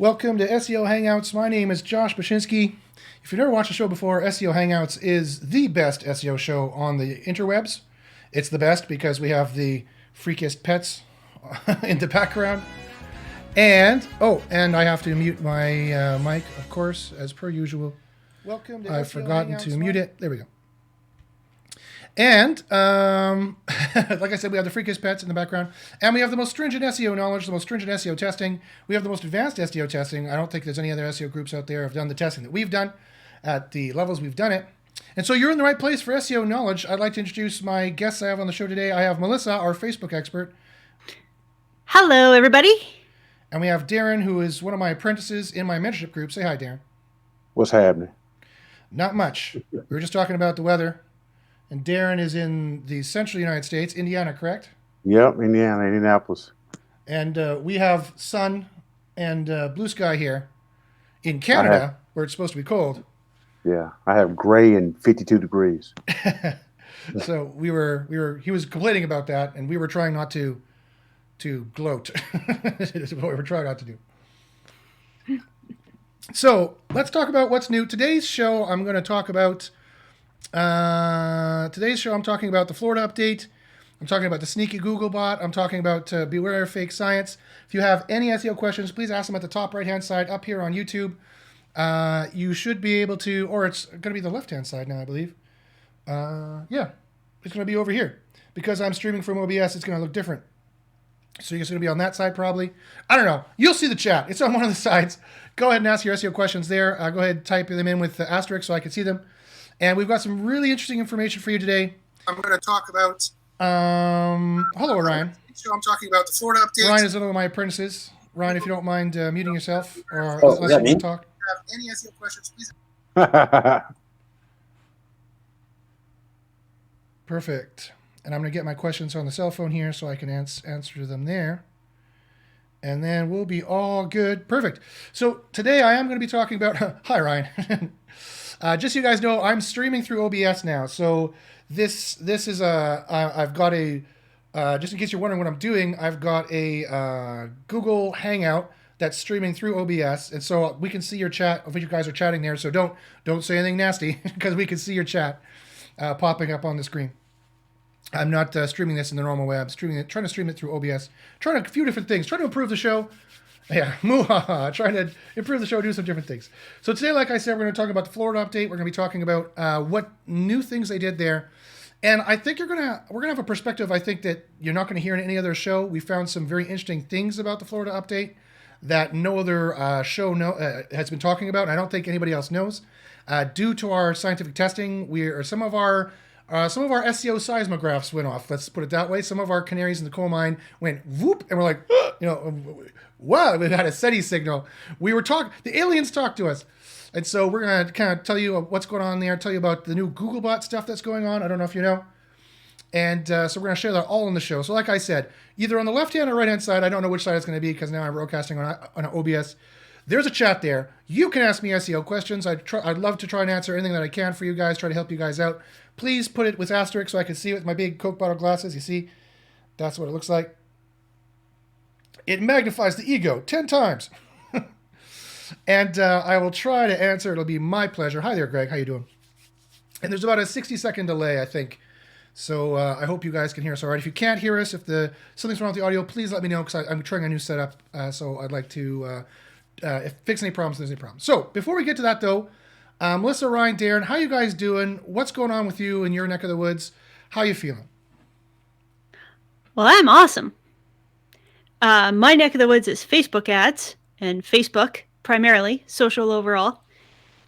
Welcome to SEO Hangouts. My name is Josh Bashinsky. If you've never watched the show before, SEO Hangouts is the best SEO show on the interwebs. It's the best because we have the freakiest pets in the background. And I have to mute my mic, of course, as per usual. Welcome to I've SEO forgotten Hangouts, to mute it. There we go. And like I said, we have the freakiest pets in the background. And we have the most stringent SEO knowledge, the most stringent SEO testing. We have the most advanced SEO testing. I don't think there's any other SEO groups out there have done the testing that we've done at the levels we've done it. And so you're in the right place for SEO knowledge. I'd like to introduce my guests I have on the show today. I have Melissa, our Facebook expert. Hello, everybody. And we have Darren, who is one of my apprentices in my mentorship group. Say hi, Darren. What's happening? Not much. We were just talking about the weather. And Darren is in the central United States, Indiana, correct? Yep, Indiana, Indianapolis. And we have sun and blue sky here in Canada, where it's supposed to be cold. Yeah, I have gray and 52 degrees. So he was complaining about that, and we were trying not to gloat. Is what we were trying not to do. So let's talk about what's new. Today's show, I'm talking about the Florida update. I'm talking about the sneaky Googlebot. I'm talking about beware of fake science. If you have any SEO questions, please ask them at the top right-hand side up here on YouTube. You should be able to, or it's going to be the left-hand side now, I believe. Yeah, it's going to be over here. Because I'm streaming from OBS, it's going to look different. So you're going to be on that side probably. I don't know. You'll see the chat. It's on one of the sides. Go ahead and ask your SEO questions there. Go ahead and type them in with the asterisk so I can see them. And we've got some really interesting information for you today. I'm going to talk about... hello, Ryan. So I'm talking about the Florida update. Ryan is one of my apprentices. Ryan, if you don't mind muting yourself, or unless you want to talk. If you have any SEO questions, please... Perfect. And I'm going to get my questions on the cell phone here so I can answer them there. And then we'll be all good. Perfect. So today I am going to be talking about... Hi, Ryan. Just so you guys know, I'm streaming through OBS now. So this is I've got a, just in case you're wondering what I'm doing, I've got a Google Hangout that's streaming through OBS. And so we can see your chat if you guys are chatting there. So don't say anything nasty because we can see your chat popping up on the screen. I'm not streaming this in the normal way. I'm trying to stream it through OBS. Trying a few different things. Trying to improve the show. Yeah, trying to improve the show, do some different things. So today, like I said, we're going to talk about the Florida update. We're going to be talking about what new things they did there. And I think we're going to have a perspective, I think, that you're not going to hear in any other show. We found some very interesting things about the Florida update that no other show has been talking about. And I don't think anybody else knows. Due to our scientific testing, some of our SEO seismographs went off. Let's put it that way. Some of our canaries in the coal mine went whoop, and we're like, wow, we had a SETI signal. The aliens talked to us. And so we're going to kind of tell you what's going on there, tell you about the new Googlebot stuff that's going on. I don't know if you know. And so we're going to share that all in the show. So like I said, either on the left-hand or right-hand side, I don't know which side it's going to be because now I'm broadcasting on OBS. There's a chat there. You can ask me SEO questions. I'd love to try and answer anything that I can for you guys, try to help you guys out. Please put it with asterisk so I can see it with my big Coke bottle glasses. You see? That's what it looks like. It magnifies the ego 10 times. And I will try to answer. It'll be my pleasure. Hi there, Greg. How you doing? And there's about a 60-second delay, I think. So I hope you guys can hear us all right. If you can't hear us, if something's wrong with the audio, please let me know because I'm trying a new setup. So I'd like to fix any problems if there's any problems. So before we get to that, though, Melissa, Ryan, Darren, how you guys doing? What's going on with you in your neck of the woods? How you feeling? Well, I'm awesome. My neck of the woods is Facebook ads and Facebook primarily, social overall.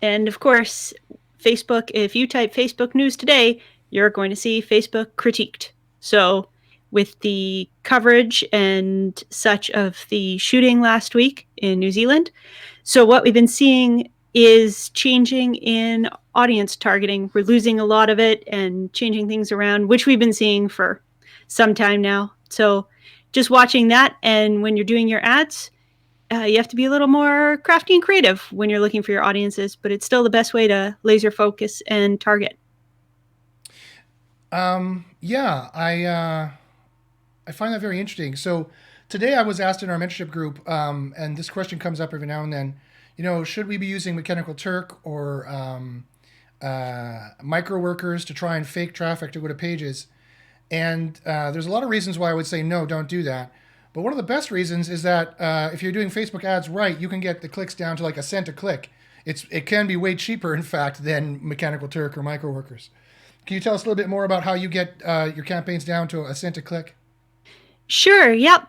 And of course, Facebook, if you type Facebook news today, you're going to see Facebook critiqued. So with the coverage and such of the shooting last week in New Zealand. So what we've been seeing is changing in audience targeting. We're losing a lot of it and changing things around, which we've been seeing for some time now. So just watching that, and when you're doing your ads, you have to be a little more crafty and creative when you're looking for your audiences, but it's still the best way to laser focus and target. Yeah, I find that very interesting. So today I was asked in our mentorship group, and this question comes up every now and then. Should we be using Mechanical Turk or micro workers to try and fake traffic to go to pages? And there's a lot of reasons why I would say no, don't do that. But one of the best reasons is that if you're doing Facebook ads right, you can get the clicks down to like a cent a click. It can be way cheaper, in fact, than Mechanical Turk or micro workers. Can you tell us a little bit more about how you get your campaigns down to a cent a click? Sure. Yep.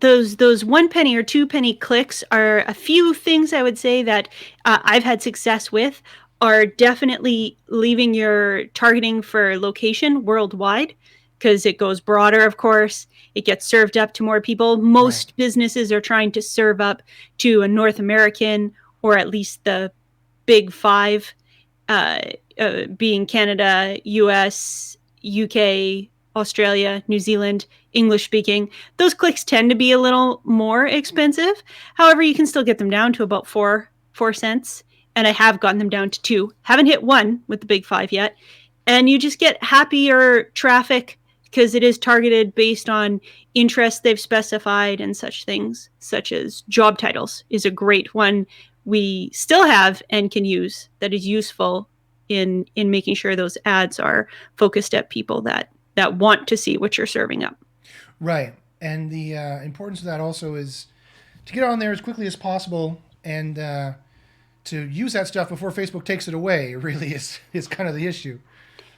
Those 1 penny or 2 penny clicks are a few things I would say that I've had success with. Are definitely leaving your targeting for location worldwide, because it goes broader. Of course, it gets served up to more people. Most businesses are trying to serve up to a North American, or at least the big five, being Canada, US, UK, Australia, New Zealand, English speaking. Those clicks tend to be a little more expensive. However, you can still get them down to about 4 cents. And I have gotten them down to 2. Haven't hit 1 with the big 5 yet. And you just get happier traffic because it is targeted based on interests they've specified, and such things, such as job titles is a great one we still have and can use, that is useful in making sure those ads are focused at people that want to see what you're serving up. Right. And the importance of that also is to get on there as quickly as possible and to use that stuff before Facebook takes it away, really is kind of the issue.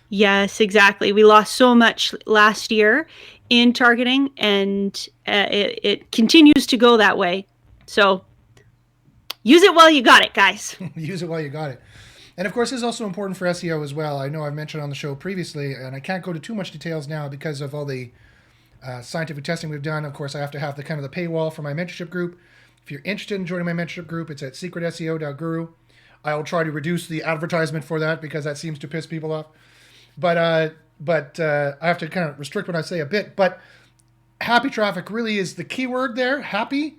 Yes, exactly. We lost so much last year in targeting, and it continues to go that way. So use it while you got it, guys. Use it while you got it. And of course, this is also important for SEO as well. I know I've mentioned on the show previously, and I can't go to too much details now because of all the scientific testing we've done. Of course, I have to have the paywall for my mentorship group. If you're interested in joining my mentorship group, it's at secretseo.guru. I will try to reduce the advertisement for that because that seems to piss people off. But I have to kind of restrict what I say a bit. But happy traffic really is the key word there, happy.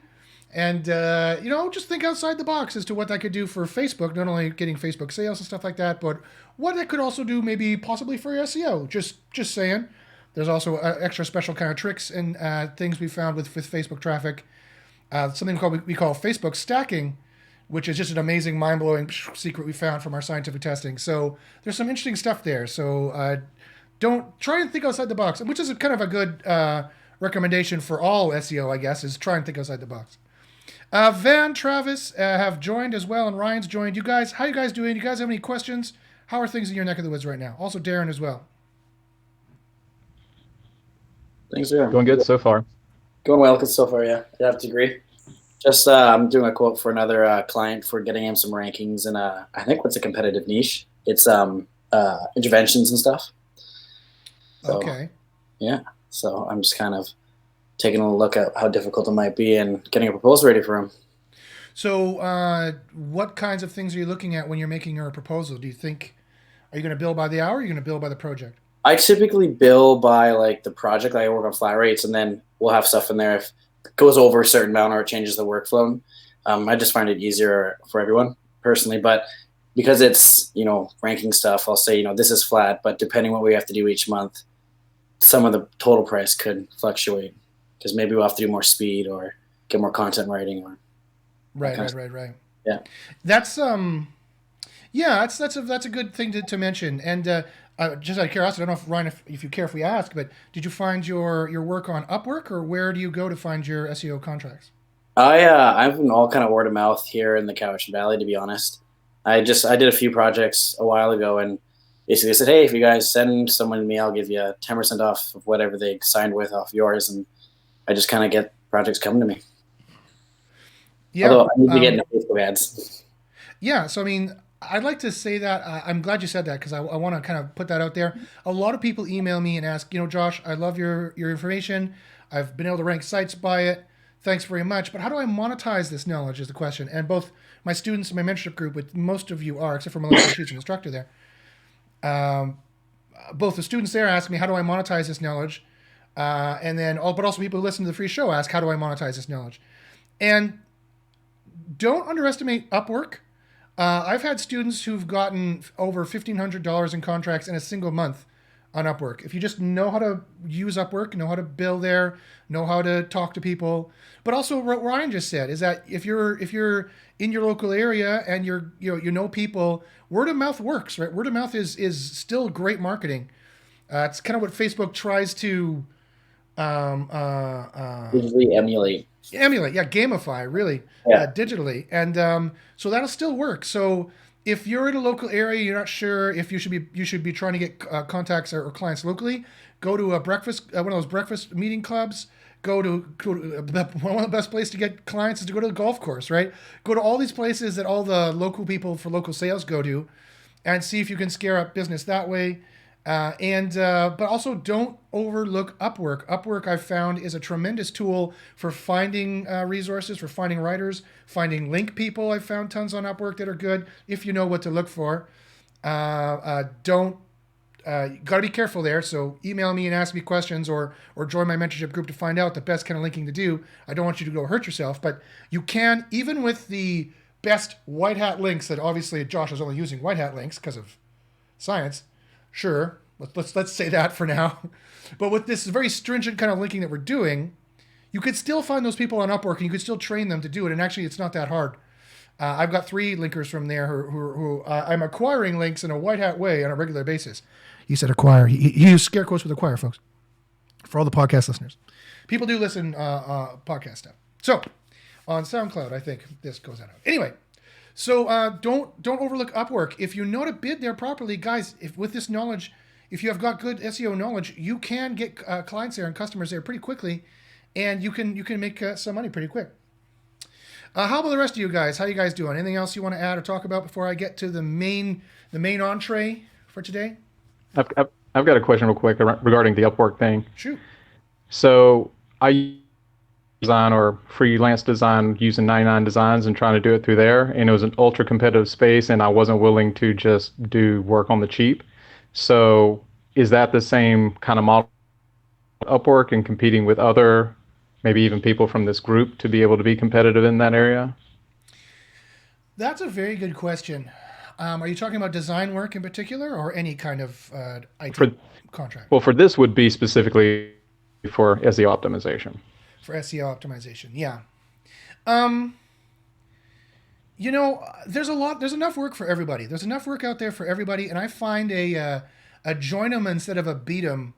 And, just think outside the box as to what that could do for Facebook, not only getting Facebook sales and stuff like that, but what it could also do maybe possibly for your SEO. Just saying. There's also extra special kind of tricks and things we found with Facebook traffic. Something we call Facebook stacking, which is just an amazing, mind-blowing secret we found from our scientific testing. So there's some interesting stuff there. So don't try and think outside the box, which is kind of a good recommendation for all SEO, I guess, is try and think outside the box. Van, Travis have joined as well, and Ryan's joined. You guys, how you guys doing? You guys have any questions? How are things in your neck of the woods right now? Also, Darren as well. Things are going good so far. Going well so far, yeah. I have to agree. Just I'm doing a quote for another client for getting him some rankings in I think what's a competitive niche. It's interventions and stuff. So, okay. Yeah. So I'm just kind of taking a look at how difficult it might be and getting a proposal ready for him. So what kinds of things are you looking at when you're making your proposal? Do you think, are you going to bill by the hour or are you going to bill by the project? I typically bill by like the project. I work on flat rates, and then we'll have stuff in there if it goes over a certain amount or it changes the workflow. I just find it easier for everyone personally, but because it's, ranking stuff, I'll say, this is flat, but depending what we have to do each month, some of the total price could fluctuate because maybe we'll have to do more speed or get more content writing or. Right. Yeah. That's that's a good thing to mention. And just out of curiosity, I don't know if Ryan, if you care if we ask, but did you find your work on Upwork, or where do you go to find your SEO contracts? I've been all kind of word of mouth here in the Cowichan Valley, to be honest. I did a few projects a while ago, and basically said, hey, if you guys send someone to me, I'll give you 10% off of whatever they signed with off yours, and I just kind of get projects coming to me. Yeah. Although I need to get into Facebook ads. Yeah. So, I mean, I'd like to say that I'm glad you said that because I want to kind of put that out there. A lot of people email me and ask, Josh, I love your information. I've been able to rank sites by it. Thanks very much. But how do I monetize this knowledge is the question. And both my students in my mentorship group, which most of you are, except for Melissa, she's an instructor there. Both the students there ask me, how do I monetize this knowledge? But also people who listen to the free show ask, how do I monetize this knowledge? And don't underestimate Upwork. I've had students who've gotten over $1,500 in contracts in a single month on Upwork. If you just know how to use Upwork, know how to bill there, know how to talk to people. But also what Ryan just said is that if you're in your local area and you know people, word of mouth works, right? Word of mouth is still great marketing. It's kind of what Facebook tries to Usually emulate. gamify really, digitally, and so that'll still work. So if you're in a local area, you're not sure if you should be trying to get contacts or clients locally, go to a breakfast, one of those breakfast meeting clubs. Go to one of the best places to get clients is to go to the golf course, right? Go to all these places that all the local people for local sales go to, and see if you can scare up business that way. But also don't overlook Upwork. Upwork, I've found, is a tremendous tool for finding resources, for finding writers, finding link people. I've found tons on Upwork that are good if you know what to look for. Got to be careful there. So email me and ask me questions, or join my mentorship group to find out the best kind of linking to do. I don't want you to go hurt yourself, but you can, even with the best white hat links that obviously Josh is only using white hat links because of science. Sure, let's say that for now. But with this very stringent kind of linking that we're doing, you could still find those people on Upwork and you could still train them to do it. And actually, it's not that hard. I've got 3 linkers from there who I'm acquiring links in a white hat way on a regular basis. He said acquire. He used scare quotes with acquire, folks, for all the podcast listeners. People do listen podcast stuff. So on SoundCloud, I think this goes out. Anyway. So don't overlook Upwork. If you know to bid there properly, guys, if with this knowledge, if you have got good SEO knowledge, you can get clients there and customers there pretty quickly, and you can make some money pretty quick. How about the rest of you guys? How you guys doing? Anything else you want to add or talk about before I get to the main entree for today? I've got a question real quick regarding the Upwork thing. Shoot. So I design or freelance design using 99 Designs and trying to do it through there, and it was an ultra competitive space, and I wasn't willing to just do work on the cheap. So is that the same kind of model Upwork and competing with other, maybe even people from this group, to be able to be competitive in that area? That's a very good question. Are you talking about design work in particular, or any kind of IT contract? Well, for this would be specifically for SEO optimization. For SEO optimization, yeah. There's enough work for everybody. There's enough work out there for everybody, and I find a join 'em instead of a beat 'em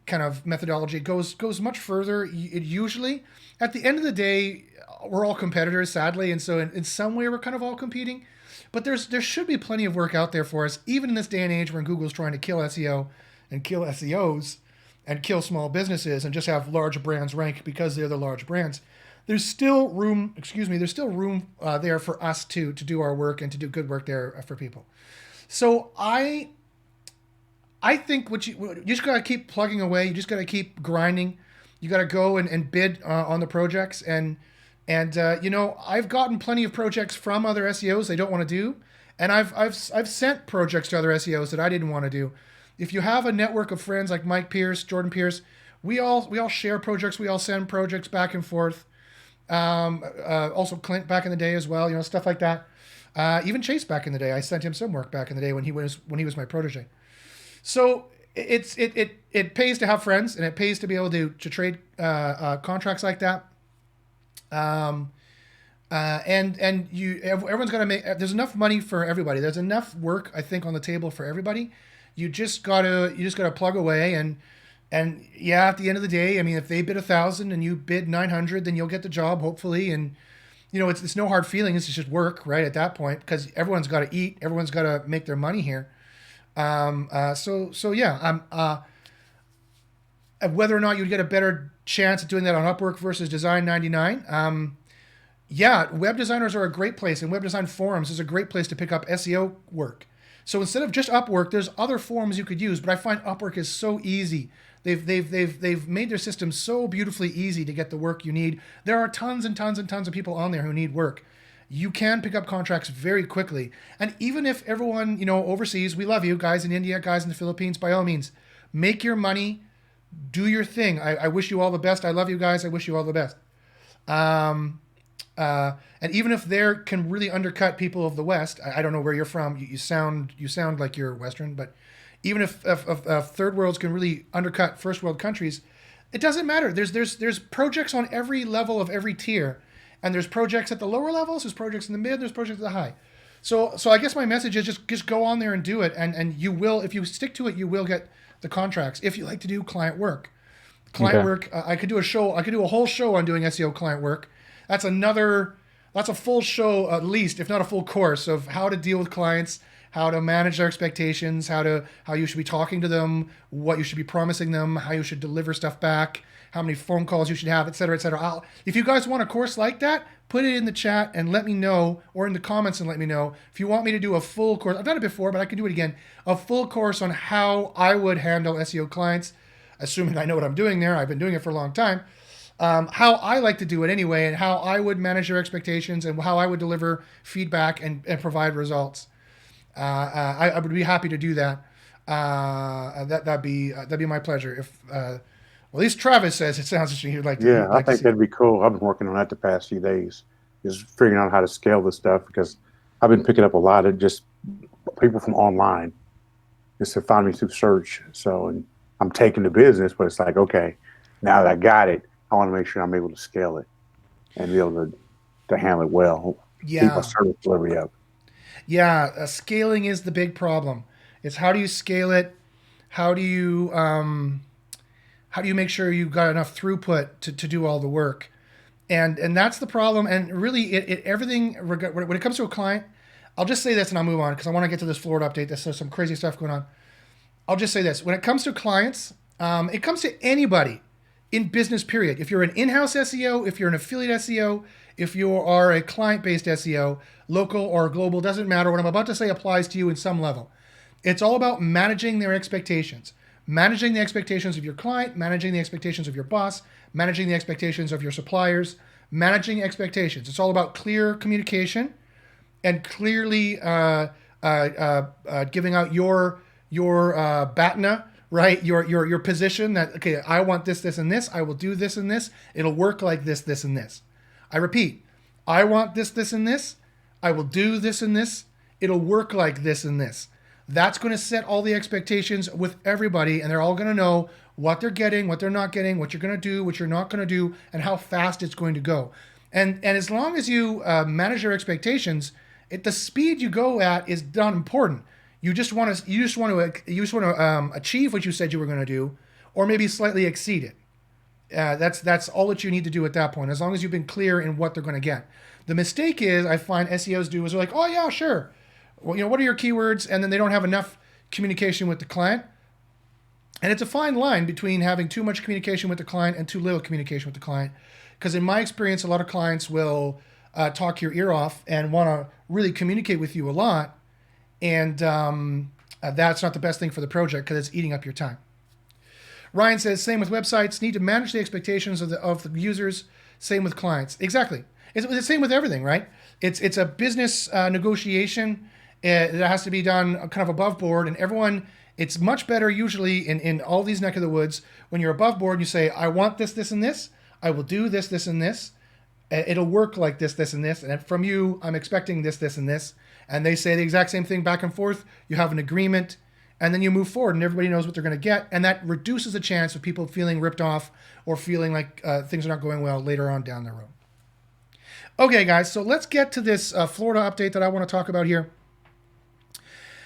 kind of methodology goes much further. It usually, at the end of the day, we're all competitors, sadly, and so in some way we're kind of all competing. But there should be plenty of work out there for us, even in this day and age when Google's trying to kill SEO and kill SEOs and kill small businesses and just have large brands rank because they're the large brands. There's still room. There's still room there for us to do our work and to do good work there for people. So I think you just gotta keep plugging away. You just gotta keep grinding. You gotta go and bid on the projects and I've gotten plenty of projects from other SEOs they don't want to do, and I've sent projects to other SEOs that I didn't want to do. If you have a network of friends like Mike Pierce, Jordan Pierce, we all share projects. We all send projects back and forth. Also Clint back in the day as well, stuff like that. Even Chase back in the day, I sent him some work back in the day when he was my protege. So it pays to have friends, and it pays to be able to trade contracts like that. Everyone's got to make. There's enough money for everybody. There's enough work, I think, on the table for everybody. You just gotta plug away, and yeah, at the end of the day, I mean, if they bid 1,000 and you bid 900, then you'll get the job, hopefully. And it's no hard feelings. It's just work, right? At that point, because everyone's got to eat, everyone's got to make their money here. So yeah, whether or not you'd get a better chance at doing that on Upwork versus Design 99. Yeah, web designers are a great place, and web design forums is a great place to pick up SEO work. So instead of just Upwork, there's other forums you could use, but I find Upwork is so easy. They've made their system so beautifully easy to get the work you need. There are tons and tons and tons of people on there who need work. You can pick up contracts very quickly. And even if everyone, overseas, we love you, guys in India, guys in the Philippines, by all means, make your money, do your thing. I wish you all the best. I love you guys. I wish you all the best. And even if they can really undercut people of the West, I don't know where you're from. You sound like you're Western, but even if third worlds can really undercut first world countries, it doesn't matter. There's projects on every level of every tier, and there's projects at the lower levels, there's projects in the mid, there's projects at the high. So I guess my message is just go on there and do it, and you will, if you stick to it, you will get the contracts. If you like to do client work, I could do a whole show on doing SEO client work. That's a full show at least, if not a full course, of how to deal with clients, how to manage their expectations, how you should be talking to them, what you should be promising them, how you should deliver stuff back, how many phone calls you should have, et cetera, et cetera. If you guys want a course like that, put it in the chat and let me know, or in the comments and let me know. If you want me to do a full course, I've done it before, but I can do it again, a full course on how I would handle SEO clients, assuming I know what I'm doing there. I've been doing it for a long time. How I like to do it anyway, and how I would manage their expectations, and how I would deliver feedback and provide results. I would be happy to do that. That'd be my pleasure. If well, at least Travis says it sounds interesting. He'd like to. Yeah, I think that'd be cool. I've been working on that the past few days, just figuring out how to scale this stuff, because I've been picking up a lot of just people from online just to find me through search. So, and I'm taking the business, but it's like, okay, now that I got it, I want to make sure I'm able to scale it and be able to handle it well. Yeah. Keep my service delivery up. Yeah, scaling is the big problem. It's how do you scale it? How do you make sure you've got enough throughput to do all the work? And that's the problem. And really, everything when it comes to a client, I'll just say this and I'll move on because I want to get to this Florida update. There's some crazy stuff going on. I'll just say this: when it comes to clients, it comes to anybody in business. Period. If you're an in-house SEO, if you're an affiliate SEO, if you are a client-based SEO, local or global, doesn't matter. What I'm about to say applies to you in some level. It's all about managing their expectations. Managing the expectations of your client, managing the expectations of your boss, managing the expectations of your suppliers, managing expectations. It's all about clear communication and clearly giving out your BATNA, right? Your position that, okay, I want this, this, and this. I will do this and this. It'll work like this, this, and this. I repeat, I want this, this, and this. I will do this and this. It'll work like this and this. That's going to set all the expectations with everybody, and they're all going to know what they're getting, what they're not getting, what you're going to do, what you're not going to do, and how fast it's going to go. And as long as you manage your expectations, the speed you go at is not important. You just want to achieve what you said you were going to do, or maybe slightly exceed it. That's all that you need to do at that point, as long as you've been clear in what they're going to get. The mistake is, I find SEOs do is they're like, oh yeah, sure. Well, what are your keywords? And then they don't have enough communication with the client. And it's a fine line between having too much communication with the client and too little communication with the client. Because in my experience, a lot of clients will talk your ear off and want to really communicate with you a lot. And that's not the best thing for the project because it's eating up your time. Ryan says, same with websites, need to manage the expectations of the users. Same with clients. Exactly. It's the same with everything, right? It's a business negotiation. It has to be done kind of above board, and everyone, it's much better usually in all these neck of the woods when you're above board and you say, I want this, this, and this. I will do this, this, and this. It'll work like this, this, and this. And from you, I'm expecting this, this, and this. And they say the exact same thing back and forth. You have an agreement, and then you move forward, and everybody knows what they're going to get. And that reduces the chance of people feeling ripped off or feeling like things are not going well later on down the road. Okay, guys, so let's get to this Florida update that I want to talk about here.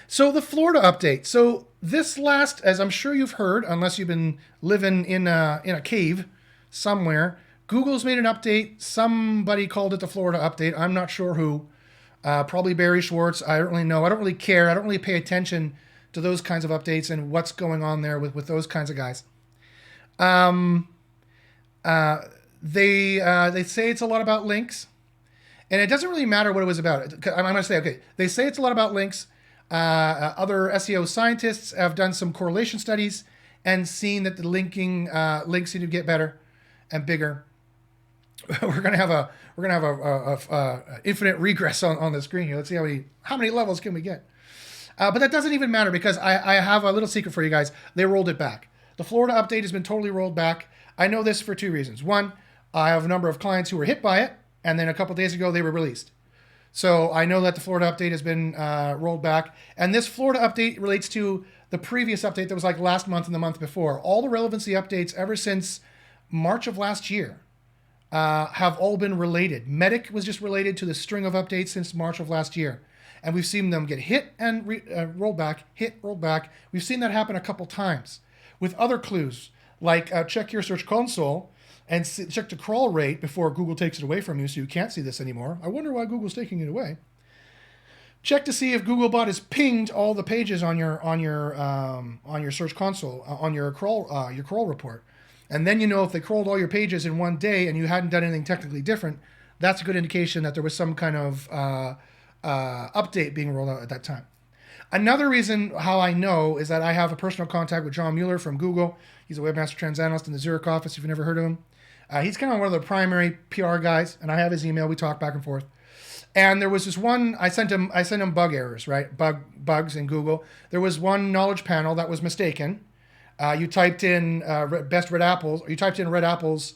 So the Florida update. So this last, as I'm sure you've heard, unless you've been living in a cave somewhere, Google's made an update. Somebody called it the Florida update. I'm not sure who. Probably Barry Schwartz. I don't really know. I don't really care. I don't really pay attention to those kinds of updates and what's going on there with those kinds of guys. They say it's a lot about links, and it doesn't really matter what it was about. I'm going to say, okay, they say it's a lot about links. Other SEO scientists have done some correlation studies and seen that the links seem to get better and bigger. We're gonna have a infinite regress on the screen here. Let's see how many levels can we get. But that doesn't even matter because I have a little secret for you guys. They rolled it back. The Florida update has been totally rolled back. I know this for two reasons. One, I have a number of clients who were hit by it, and then a couple days ago they were released. So I know that the Florida update has been rolled back. And this Florida update relates to the previous update that was like last month and the month before. All the relevancy updates ever since March of last year have all been related. Medic was just related to the string of updates since March of last year. And we've seen them get hit and roll back, hit, roll back. We've seen that happen a couple times with other clues, like check your Search Console and check the crawl rate before Google takes it away from you so you can't see this anymore. I wonder why Google's taking it away. Check to see if Googlebot has pinged all the pages on your Search Console, on your crawl report. And then you know if they crawled all your pages in one day and you hadn't done anything technically different, that's a good indication that there was some kind of update being rolled out at that time. Another reason how I know is that I have a personal contact with John Mueller from Google. He's a webmaster transanalyst in the Zurich office, if you've never heard of him. He's kind of one of the primary PR guys, and I have his email. We talk back and forth. And there was this one, I sent him bug errors, right? Bugs in Google. There was one knowledge panel that was mistaken. You typed in best red apples, or you typed in Red Apples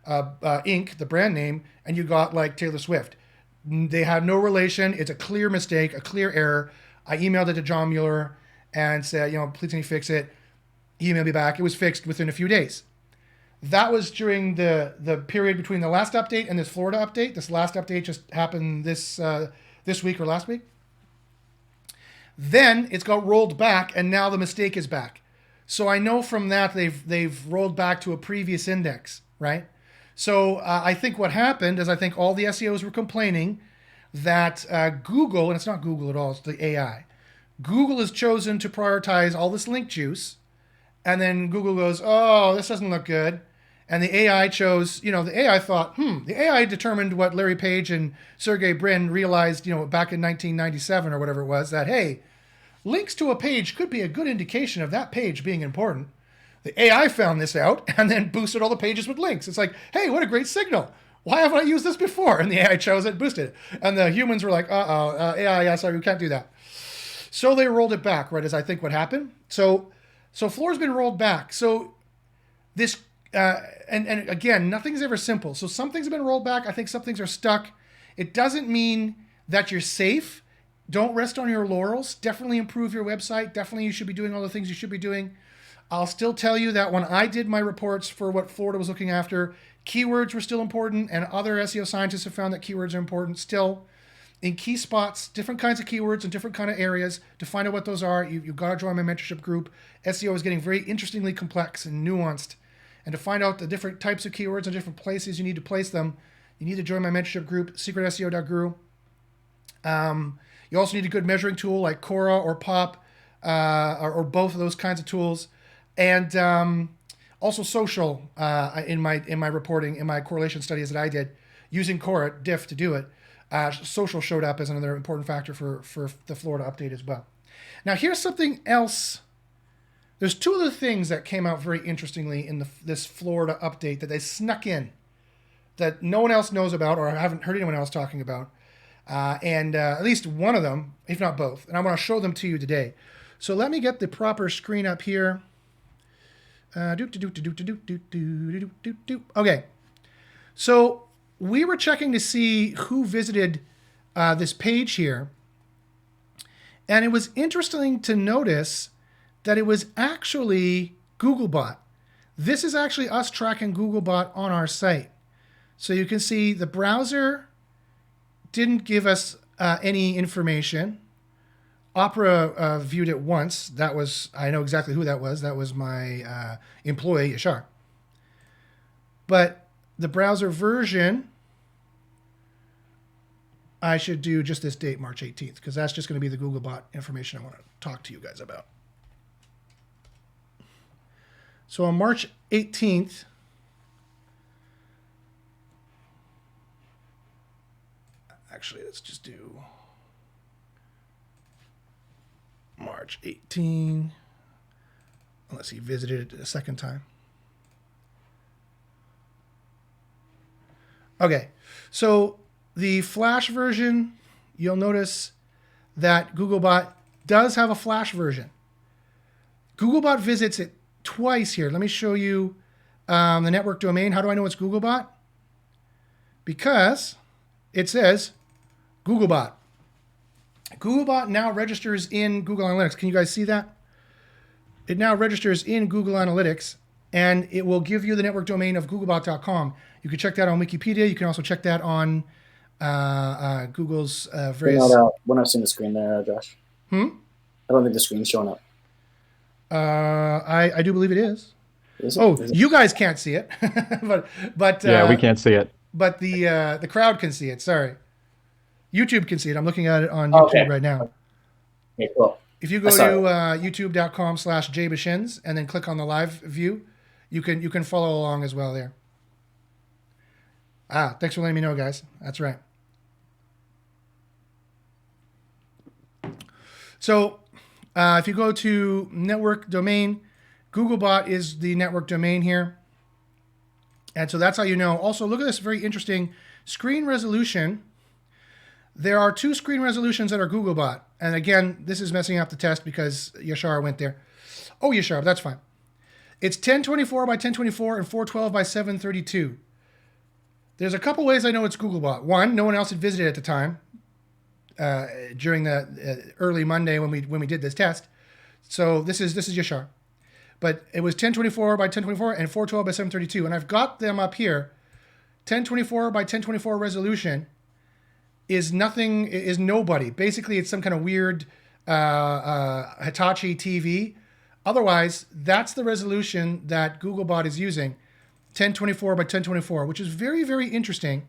Inc., the brand name, and you got like Taylor Swift. They had no relation. It's a clear mistake, a clear error. I emailed it to John Mueller and said, please can you fix it? He emailed me back. It was fixed within a few days. That was during the period between the last update and this Florida update. This last update just happened this week or last week. Then it's got rolled back, and now the mistake is back. So I know from that they've rolled back to a previous index, right? So I think what happened is I think all the SEOs were complaining that Google, and it's not Google at all, it's the AI. Google has chosen to prioritize all this link juice, and then Google goes, oh, this doesn't look good. And the AI chose, the AI thought, the AI determined what Larry Page and Sergey Brin realized, back in 1997 or whatever it was, that, hey, links to a page could be a good indication of that page being important. The AI found this out and then boosted all the pages with links. It's like, hey, what a great signal. Why haven't I used this before? And the AI chose it, boosted it. And the humans were like, AI, yeah, sorry, we can't do that. So they rolled it back, right, is I think what happened. So Floor's been rolled back. So this, and again, nothing's ever simple. So some things have been rolled back. I think some things are stuck. It doesn't mean that you're safe. Don't rest on your laurels. Definitely improve your website. Definitely you should be doing all the things you should be doing. I'll still tell you that when I did my reports for what Florida was looking after, keywords were still important, and other SEO scientists have found that keywords are important still. In key spots, different kinds of keywords in different kind of areas. To find out what those are, you've got to join my mentorship group. SEO is getting very interestingly complex and nuanced. And to find out the different types of keywords and different places you need to place them, you need to join my mentorship group, secretseo.guru. You also need a good measuring tool like Cora or Pop, or both of those kinds of tools. And also social in my reporting, in my correlation studies that I did, using Cora, diff to do it. Social showed up as another important factor for the Florida update as well. Now here's something else. There's two other things that came out very interestingly in this Florida update that they snuck in that no one else knows about, or I haven't heard anyone else talking about. And at least one of them, if not both. And I want to show them to you today. So let me get the proper screen up here. Okay. So we were checking to see who visited this page here. And it was interesting to notice that it was actually Googlebot. This is actually us tracking Googlebot on our site. So you can see the browser didn't give us any information. Opera viewed it once. That was, I know exactly who that was. That was my employee, Yashar. But the browser version, I should do just this date, March 18th, because that's just going to be the Googlebot information I want to talk to you guys about. So on March 18th, actually, let's just do March 18, unless he visited it a second time. Okay, so the Flash version, you'll notice that Googlebot does have a Flash version. Googlebot visits it twice here. Let me show you the network domain. How do I know it's Googlebot? Because it says Googlebot. Googlebot now registers in Google Analytics. Can you guys see that? it now registers in Google Analytics, and it will give you the network domain of googlebot.com. You can check that on Wikipedia. You can also check that on Google's various... We're not seeing the screen there, Josh. I don't think the screen's showing up. I do believe it is. Is it? Oh, Is it? you guys can't see it, but Yeah, we can't see it. But the crowd can see it. Sorry, YouTube can see it. I'm looking at it on YouTube right now. Okay, cool. If you go to youtube.com/jbashins and then click on the live view, you can follow along as well there. Thanks for letting me know, guys. That's right. So if you go to network domain, Googlebot is the network domain here. And so that's how you know. Also, look at this very interesting screen resolution. There are 2 screen resolutions that are Googlebot. And again, this is messing up the test because Yashar went there. Oh, Yashar, that's fine. It's 1024 by 1024 and 412 by 732. There's a couple ways I know it's Googlebot. One, no one else had visited at the time during the early Monday when we did this test. So this is Yashar. But it was 1024 by 1024 and 412 by 732. And I've got them up here. 1024 by 1024 resolution is nobody. Basically, it's some kind of weird Hitachi TV. Otherwise, that's the resolution that Googlebot is using, 1024 by 1024, which is very, very interesting.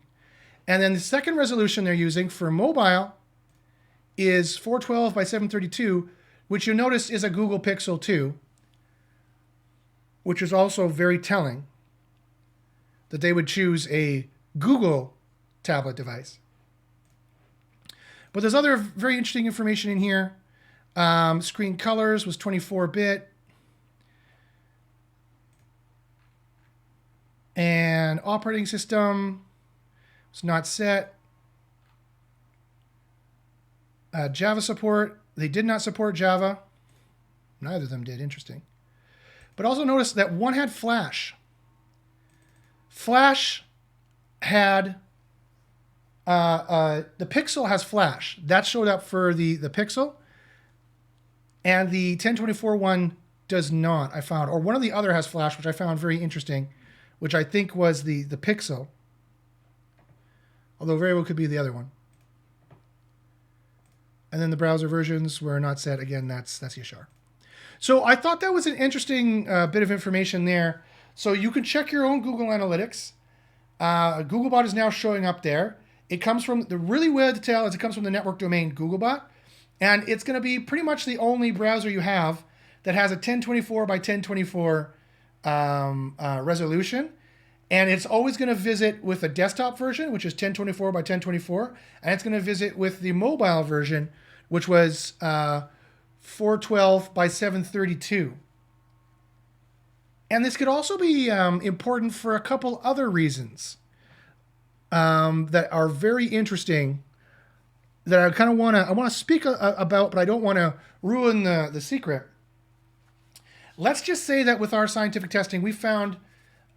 And then the second resolution they're using for mobile is 412 by 732, which you'll notice is a Google Pixel 2, which is also very telling that they would choose a Google tablet device. But there's other very interesting information in here. Screen colors was 24-bit. And operating system was not set. Java support, they did not support Java. Neither of them did, interesting. But also notice that one had Flash. Flash had, the Pixel has Flash. That showed up for the Pixel. And the 1024 one does not, I found. Or one of the other has Flash, which I found very interesting, which I think was the Pixel. Although very well could be the other one. And then the browser versions were not set. Again, that's Yashar. So I thought that was an interesting bit of information there. So you can check your own Google Analytics. Googlebot is now showing up there. It comes from, the really weird detail is it comes from the network domain Googlebot. And it's going to be pretty much the only browser you have that has a 1024 by 1024 resolution. And it's always going to visit with a desktop version, which is 1024 by 1024. And it's going to visit with the mobile version, which was 412 by 732. And this could also be important for a couple other reasons that are very interesting that I kind of want to speak about, but I don't want to ruin the secret. Let's just say that with our scientific testing, we found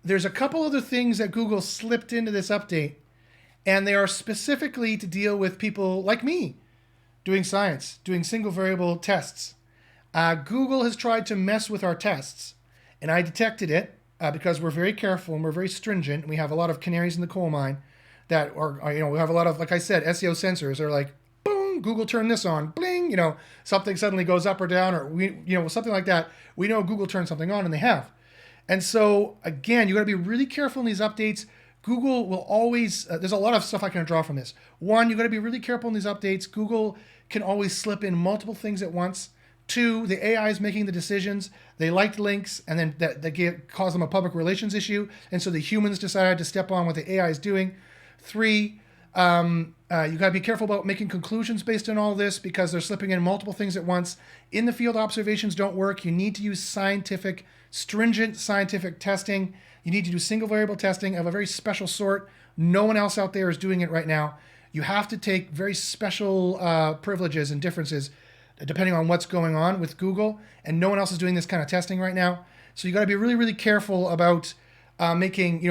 there's a couple other things that Google slipped into this update, and they are specifically to deal with people like me doing science, doing single variable tests. Google has tried to mess with our tests, and I detected it because we're very careful and we're very stringent. We have a lot of canaries in the coal mine that are, we have a lot of, like I said, SEO sensors are like, boom, Google turned this on, bling, something suddenly goes up or down, or something like that. We know Google turned something on, and they have. And so again, you got to be really careful in these updates. Google will always, there's a lot of stuff I can draw from this. One, you got to be really careful in these updates. Google can always slip in multiple things at once. Two, the AI is making the decisions. They liked links, and then that caused them a public relations issue. And so the humans decided to step on what the AI is doing. Three, you got to be careful about making conclusions based on all this because they're slipping in multiple things at once. In the field, observations don't work. You need to use stringent scientific testing. You need to do single variable testing of a very special sort. No one else out there is doing it right now. You have to take very special privileges and differences depending on what's going on with Google, and no one else is doing this kind of testing right now. So you got to be really, really careful about making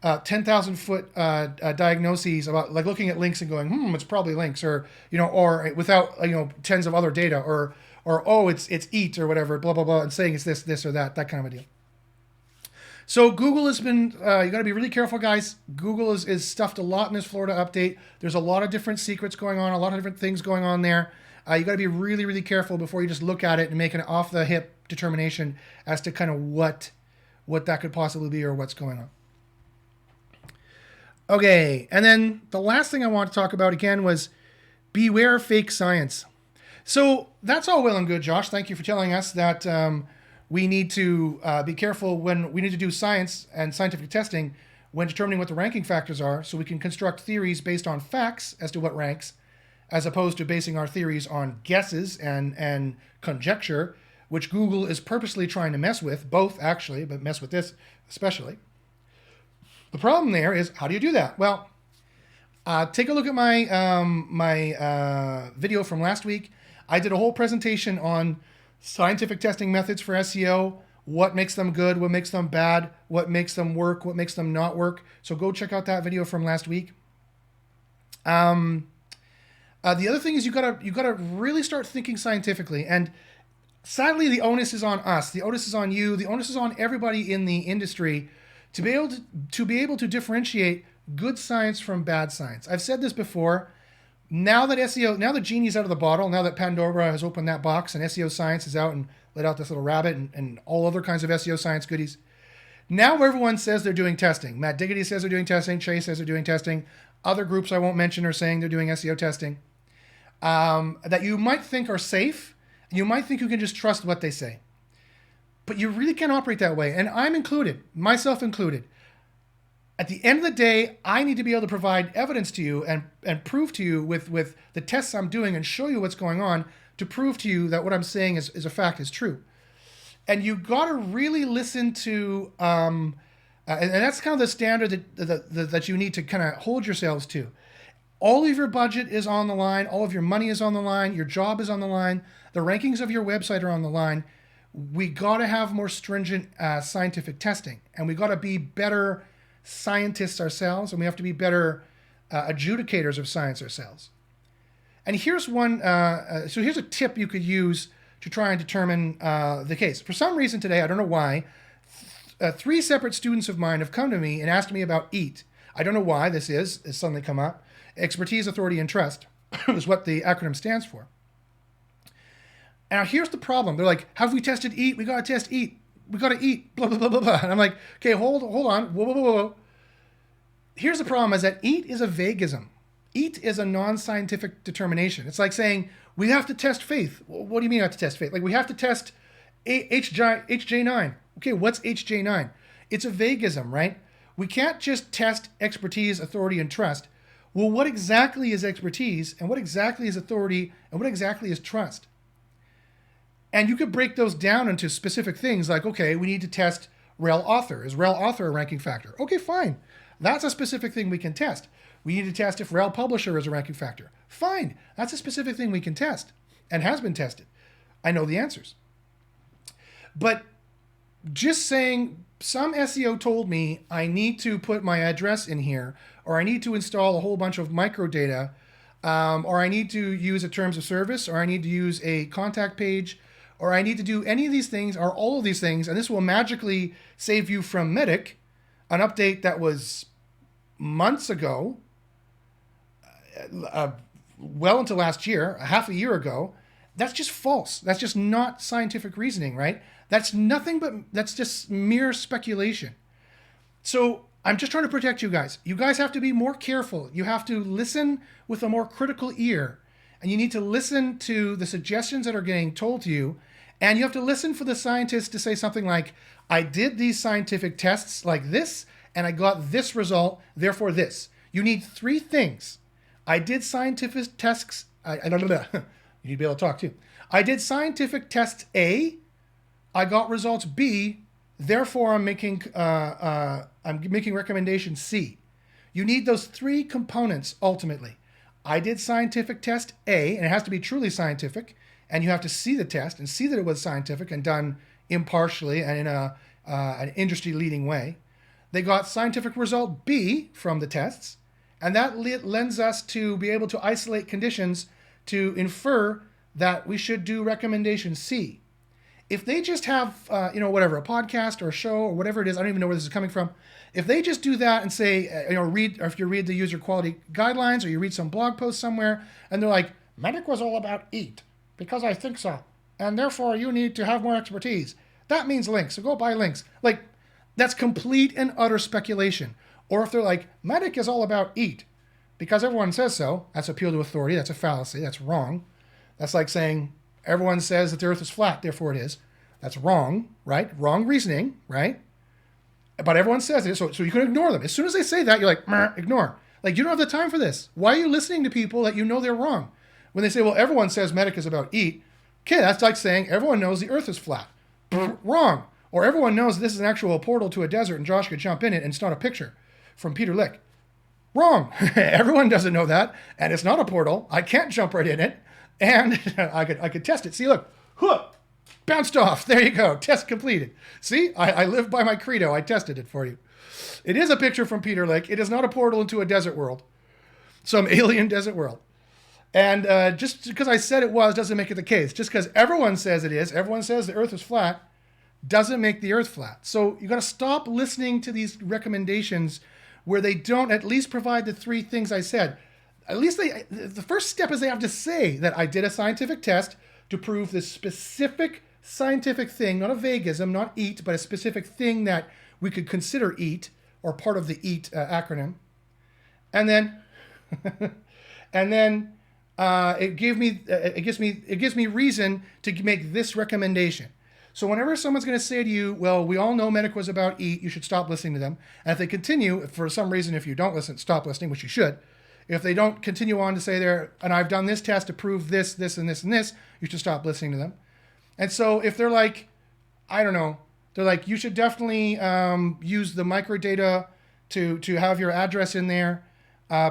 10,000 foot diagnoses about looking at links and going, it's probably links, or without tens of other data, or or oh, it's eat or whatever, blah, blah, blah, and saying it's this or that kind of a deal. So Google has been, you got to be really careful, guys. Google is stuffed a lot in this Florida update. There's a lot of different secrets going on, a lot of different things going on there. You got to be really, really careful before you just look at it and make an off-the-hip determination as to kind of what that could possibly be or what's going on. Okay, and then the last thing I want to talk about again was beware fake science. So that's all well and good, Josh. Thank you for telling us that we need to be careful when we need to do science and scientific testing when determining what the ranking factors are, so we can construct theories based on facts as to what ranks, as opposed to basing our theories on guesses and conjecture, which Google is purposely trying to mess with, both actually, but mess with this especially. The problem there is, how do you do that? Well, take a look at my video from last week. I did a whole presentation on scientific testing methods for SEO, what makes them good, what makes them bad, what makes them work, what makes them not work. So go check out that video from last week. The other thing is you gotta really start thinking scientifically, and sadly the onus is on us, the onus is on you, the onus is on everybody in the industry to be able to differentiate good science from bad science. I've said this before. Now that the genie's out of the bottle, now that Pandora has opened that box and SEO science is out and let out this little rabbit and all other kinds of SEO science goodies, now everyone says they're doing testing. Matt Diggity says they're doing testing. Chase says they're doing testing. Other groups I won't mention are saying they're doing SEO testing that you might think are safe. You might think you can just trust what they say. But you really can't operate that way. And I'm included, myself included. At the end of the day, I need to be able to provide evidence to you and prove to you with the tests I'm doing and show you what's going on to prove to you that what I'm saying is a fact, is true. And you got to really listen to, and that's kind of the standard that you need to kind of hold yourselves to. All of your budget is on the line. All of your money is on the line. Your job is on the line. The rankings of your website are on the line. We got to have more stringent scientific testing, and we got to be better scientists ourselves, and we have to be better adjudicators of science ourselves. And here's one. So here's a tip you could use to try and determine the case. For some reason today, I don't know why, 3 separate students of mine have come to me and asked me about EAT. I don't know why this is. It's suddenly come up. Expertise, authority, and trust is what the acronym stands for. Now here's the problem. They're like, have we tested EAT? We got to test EAT. We got to eat, blah, blah, blah, blah, blah. And I'm like, okay, hold on. Whoa, whoa, whoa, whoa. Here's the problem is that EAT is a vaguism. EAT is a non-scientific determination. It's like saying, we have to test faith. What do you mean we have to test faith? Like, we have to test HJ9. Okay, what's HJ9? It's a vaguism, right? We can't just test expertise, authority, and trust. Well, what exactly is expertise, and what exactly is authority, and what exactly is trust? And you could break those down into specific things like, okay, we need to test rel author. Is rel author a ranking factor? Okay, fine. That's a specific thing we can test. We need to test if rel publisher is a ranking factor. Fine. That's a specific thing we can test and has been tested. I know the answers. But just saying some SEO told me I need to put my address in here, or I need to install a whole bunch of microdata, or I need to use a terms of service, or I need to use a contact page, or I need to do any of these things or all of these things, and this will magically save you from Medic, an update that was months ago, well into last year, half a year ago. That's just false. That's just not scientific reasoning, right? That's nothing but, that's just mere speculation. So I'm just trying to protect you guys. You guys have to be more careful. You have to listen with a more critical ear. And you need to listen to the suggestions that are getting told to you. And you have to listen for the scientists to say something like, I did these scientific tests like this, and I got this result, therefore this. You need 3 things. I did scientific tests. You need to be able to talk too. I did scientific tests A. I got results B. Therefore, I'm making recommendation C. You need those 3 components ultimately. I did scientific test A, and it has to be truly scientific, and you have to see the test and see that it was scientific and done impartially and in an industry-leading way. They got scientific result B from the tests, and that lends us to be able to isolate conditions to infer that we should do recommendation C. If they just have, whatever, a podcast or a show or whatever it is, I don't even know where this is coming from. If they just do that and say, read, or if you read the user quality guidelines or you read some blog post somewhere and they're like, Medic was all about eat because I think so. And therefore you need to have more expertise. That means links. So go buy links. Like, that's complete and utter speculation. Or if they're like, Medic is all about eat because everyone says so. That's appeal to authority. That's a fallacy. That's wrong. That's like saying everyone says that the earth is flat, therefore it is. That's wrong, right? Wrong reasoning, right? But everyone says it, so you can ignore them. As soon as they say that, you're like, ignore. Like, you don't have the time for this. Why are you listening to people that you know they're wrong? When they say, well, everyone says Medic is about eat, okay, that's like saying everyone knows the earth is flat. Wrong. Or everyone knows this is an actual portal to a desert and Josh could jump in it and it's not a picture from Peter Lick. Wrong. Everyone doesn't know that, and it's not a portal. I can't jump right in it, and I could test it. See, look, bounced off. There you go. Test completed. See, I live by my credo. I tested it for you. It is a picture from Peter Lick. It is not a portal into a desert world, some alien desert world. And just because I said it was doesn't make it the case. Just because everyone says it is, everyone says the earth is flat, doesn't make the earth flat. So you got to stop listening to these recommendations where they don't at least provide the three things I said. At least the first step is they have to say that I did a scientific test to prove this specific scientific thing, not a vaguism, not eat, but a specific thing that we could consider eat or part of the EAT acronym. And then, it gives me reason to make this recommendation. So whenever someone's going to say to you, well, we all know Medic was about eat, you should stop listening to them. And if they continue, for some reason, if you don't listen, stop listening, which you should. If they don't continue on to say and I've done this test to prove this, this, and this, and this, you should stop listening to them. And so if they're like, I don't know, they're like, you should definitely use the microdata to have your address in there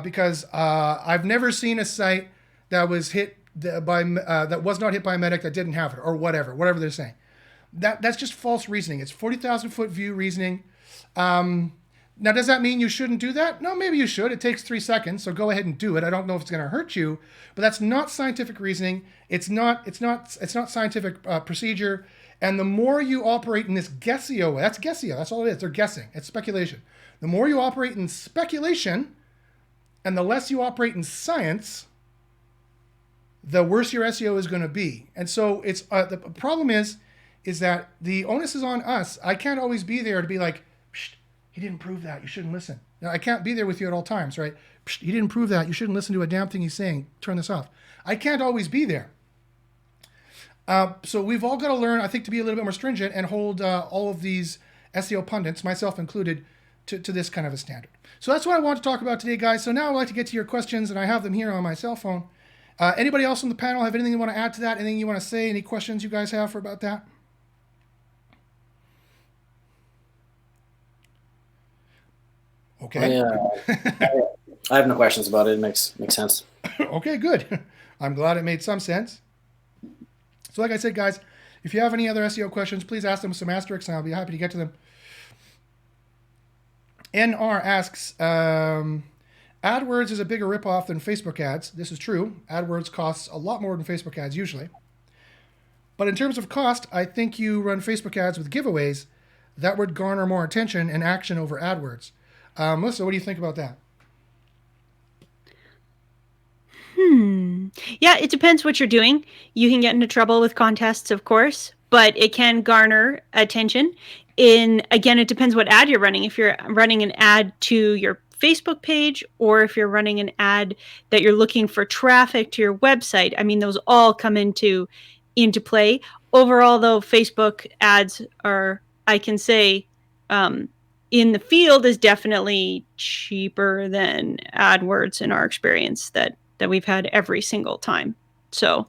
because I've never seen a site that was hit that was not hit by Medic that didn't have it, or whatever they're saying. That's just false reasoning. It's 40,000 foot view reasoning. Now, does that mean you shouldn't do that? No, maybe you should. It takes 3 seconds, so go ahead and do it. I don't know if it's going to hurt you, but that's not scientific reasoning. It's not scientific procedure. And the more you operate in this guessio way, that's guessio. That's all it is. They're guessing. It's speculation. The more you operate in speculation, and the less you operate in science, the worse your SEO is going to be. And so it's the problem is that the onus is on us. I can't always be there to be like, psst, he didn't prove that. You shouldn't listen. Now, I can't be there with you at all times, right? Psst, he didn't prove that. You shouldn't listen to a damn thing he's saying. Turn this off. I can't always be there. So we've all got to learn, I think, to be a little bit more stringent and hold all of these SEO pundits, myself included, to this kind of a standard. So that's what I want to talk about today, guys. So now I'd like to get to your questions, and I have them here on my cell phone. Anybody else on the panel have anything you want to add to that? Anything you want to say? Any questions you guys have about that? Okay. I have no questions about it. It makes sense. Okay, good. I'm glad it made some sense. So like I said, guys, if you have any other SEO questions, please ask them with some asterisks, and I'll be happy to get to them. NR asks, AdWords is a bigger ripoff than Facebook ads. This is true. AdWords costs a lot more than Facebook ads usually. But in terms of cost, I think you run Facebook ads with giveaways. That would garner more attention and action over AdWords. Melissa, what do you think about that? Yeah, it depends what you're doing. You can get into trouble with contests, of course, but it can garner attention. Again, it depends what ad you're running. If you're running an ad to your Facebook page, or if you're running an ad that you're looking for traffic to your website, I mean, those all come into play. Overall, though, Facebook ads are, I can say, in the field is definitely cheaper than AdWords in our experience that we've had every single time. So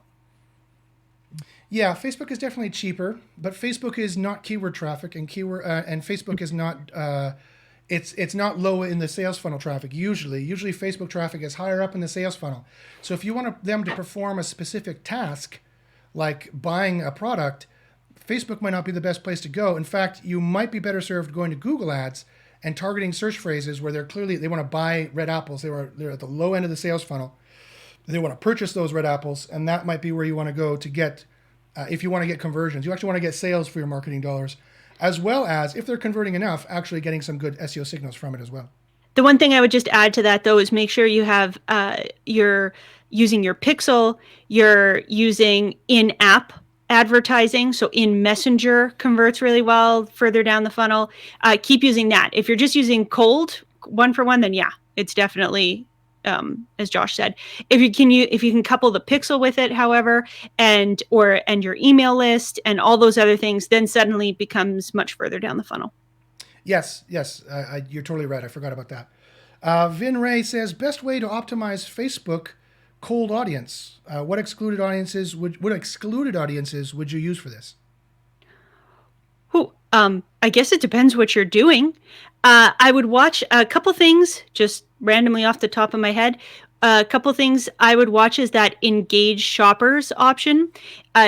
yeah, Facebook is definitely cheaper, but Facebook is not keyword traffic, and Facebook is not it's not low in the sales funnel traffic. Usually Facebook traffic is higher up in the sales funnel. So if you want them to perform a specific task like buying a product, Facebook might not be the best place to go. In fact, you might be better served going to Google Ads and targeting search phrases where they want to buy red apples. They're at the low end of the sales funnel. They want to purchase those red apples, and that might be where you want to go to get, if you want to get conversions. You actually want to get sales for your marketing dollars, as well as, if they're converting enough, actually getting some good SEO signals from it as well. The one thing I would just add to that, though, is make sure you have you're using your pixel, you're using in-app advertising. So in Messenger converts really well further down the funnel. Keep using that. If you're just using cold one for one, then yeah, it's definitely, as Josh said. If you can couple the pixel with it, however, and your email list and all those other things, then suddenly it becomes much further down the funnel. Yes, you're totally right. I forgot about that. Vin Ray says, best way to optimize Facebook cold audience. What excluded audiences would you use for this? I guess it depends what you're doing. I would watch a couple things just randomly off the top of my head. A couple things I would watch is that engage shoppers option.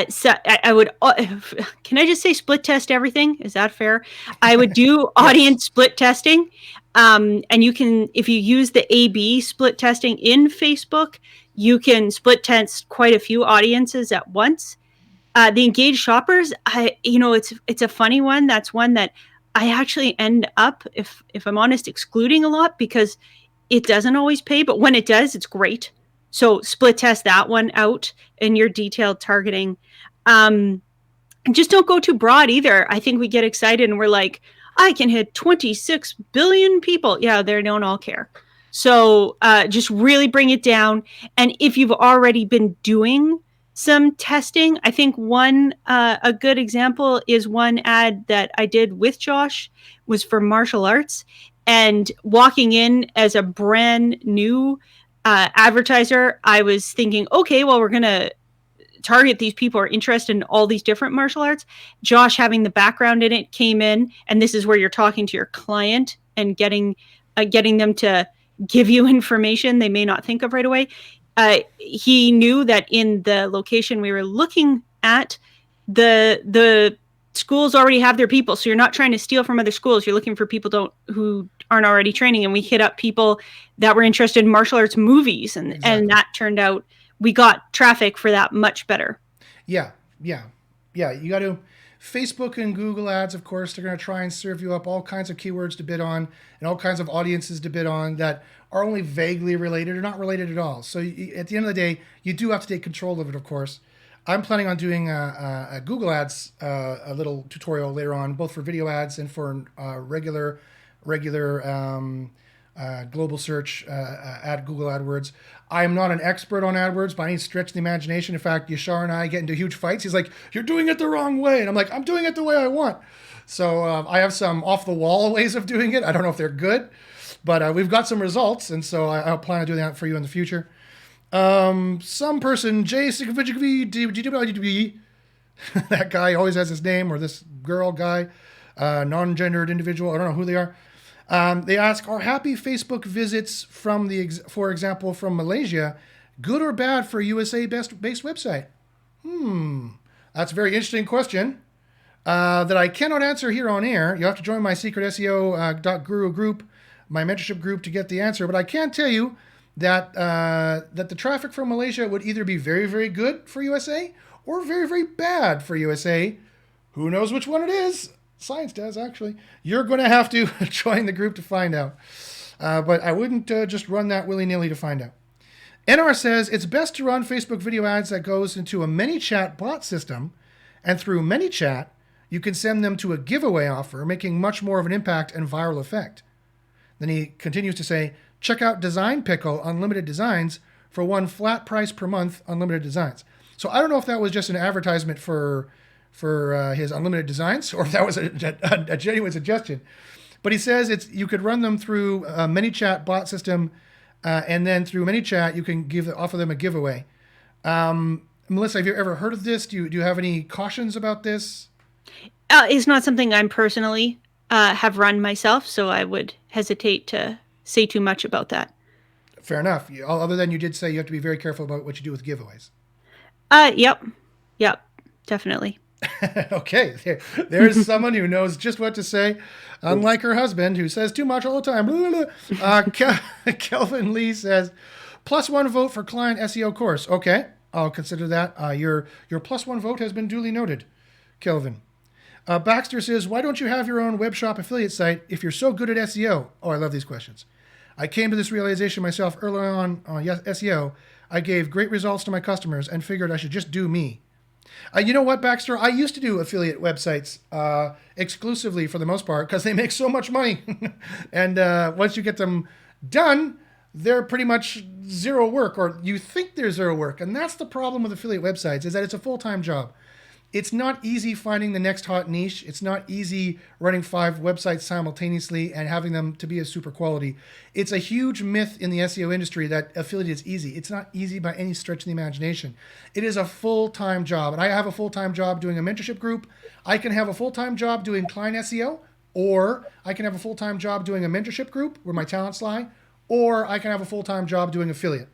So I would, can I just say split test everything? Is that fair? I would do audience split testing. And you can, if you use the A/B split testing in Facebook, you can split test quite a few audiences at once. The engaged shoppers, it's a funny one. That's one that I actually end up, if I'm honest, excluding a lot because it doesn't always pay. But when it does, it's great. So split test that one out in your detailed targeting. And just don't go too broad either. I think we get excited and we're like, I can hit 26 billion people. Yeah, they don't all care. So just really bring it down. And if you've already been doing some testing, I think a good example is one ad that I did with Josh was for martial arts. And walking in as a brand new advertiser, I was thinking, okay, well, we're going to target these people who are interested in all these different martial arts. Josh, having the background in it, came in, and this is where you're talking to your client and getting them to give you information they may not think of right away. He knew that in the location we were looking at, the schools already have their people. So you're not trying to steal from other schools. You're looking for people who aren't already training. And we hit up people that were interested in martial arts movies. And that turned out we got traffic for that much better. Yeah. You got to, Facebook and Google ads, of course, they're going to try and serve you up all kinds of keywords to bid on and all kinds of audiences to bid on that are only vaguely related or not related at all. So at the end of the day, you do have to take control of it, of course. I'm planning on doing a Google ads, a little tutorial later on, both for video ads and for regular global search at Google AdWords. I am not an expert on AdWords by any stretch of the imagination. In fact, Yashar and I get into huge fights. He's like, you're doing it the wrong way. And I'm like, I'm doing it the way I want. So I have some off-the-wall ways of doing it. I don't know if they're good, but we've got some results. And so I'll plan on doing that for you in the future. Some person, that guy always has his name, or this girl guy, non-gendered individual. I don't know who they are. They ask, are happy Facebook visits for example, from Malaysia, good or bad for USA-based website? That's a very interesting question that I cannot answer here on air. You have to join my secret SEO.guru group, my mentorship group, to get the answer. But I can tell you that the traffic from Malaysia would either be very, very good for USA or very, very bad for USA. Who knows which one it is? Science does, actually. You're going to have to join the group to find out. But I wouldn't just run that willy-nilly to find out. NR says, it's best to run Facebook video ads that goes into a ManyChat bot system, and through ManyChat, you can send them to a giveaway offer, making much more of an impact and viral effect. Then he continues to say, check out Design Pickle Unlimited Designs for one flat price per month, unlimited designs. So I don't know if that was just an advertisement for his unlimited designs, or if that was a genuine suggestion. But he says you could run them through a ManyChat bot system, and then through ManyChat you can offer them a giveaway. Melissa, have you ever heard of this? Do you have any cautions about this? It's not something I'm personally have run myself, so I would hesitate to say too much about that. Fair enough. Other than you did say you have to be very careful about what you do with giveaways. Yep, definitely. Okay, there's someone who knows just what to say, unlike her husband, who says too much all the time. Kelvin Lee says, +1 vote for client SEO course. Okay, I'll consider that. Your +1 vote has been duly noted, Kelvin. Baxter says, why don't you have your own web shop affiliate site if you're so good at SEO? Oh, I love these questions. I came to this realization myself early on SEO. I gave great results to my customers and figured I should just do me. You know what, Baxter? I used to do affiliate websites exclusively for the most part because they make so much money. And once you get them done, they're pretty much zero work, or you think they're zero work. And that's the problem with affiliate websites, is that it's a full-time job. It's not easy finding the next hot niche. It's not easy running 5 websites simultaneously and having them to be of super quality. It's a huge myth in the SEO industry that affiliate is easy. It's not easy by any stretch of the imagination. It is a full-time job. And I have a full-time job doing a mentorship group. I can have a full-time job doing client SEO, or I can have a full-time job doing a mentorship group where my talents lie, or I can have a full-time job doing affiliate.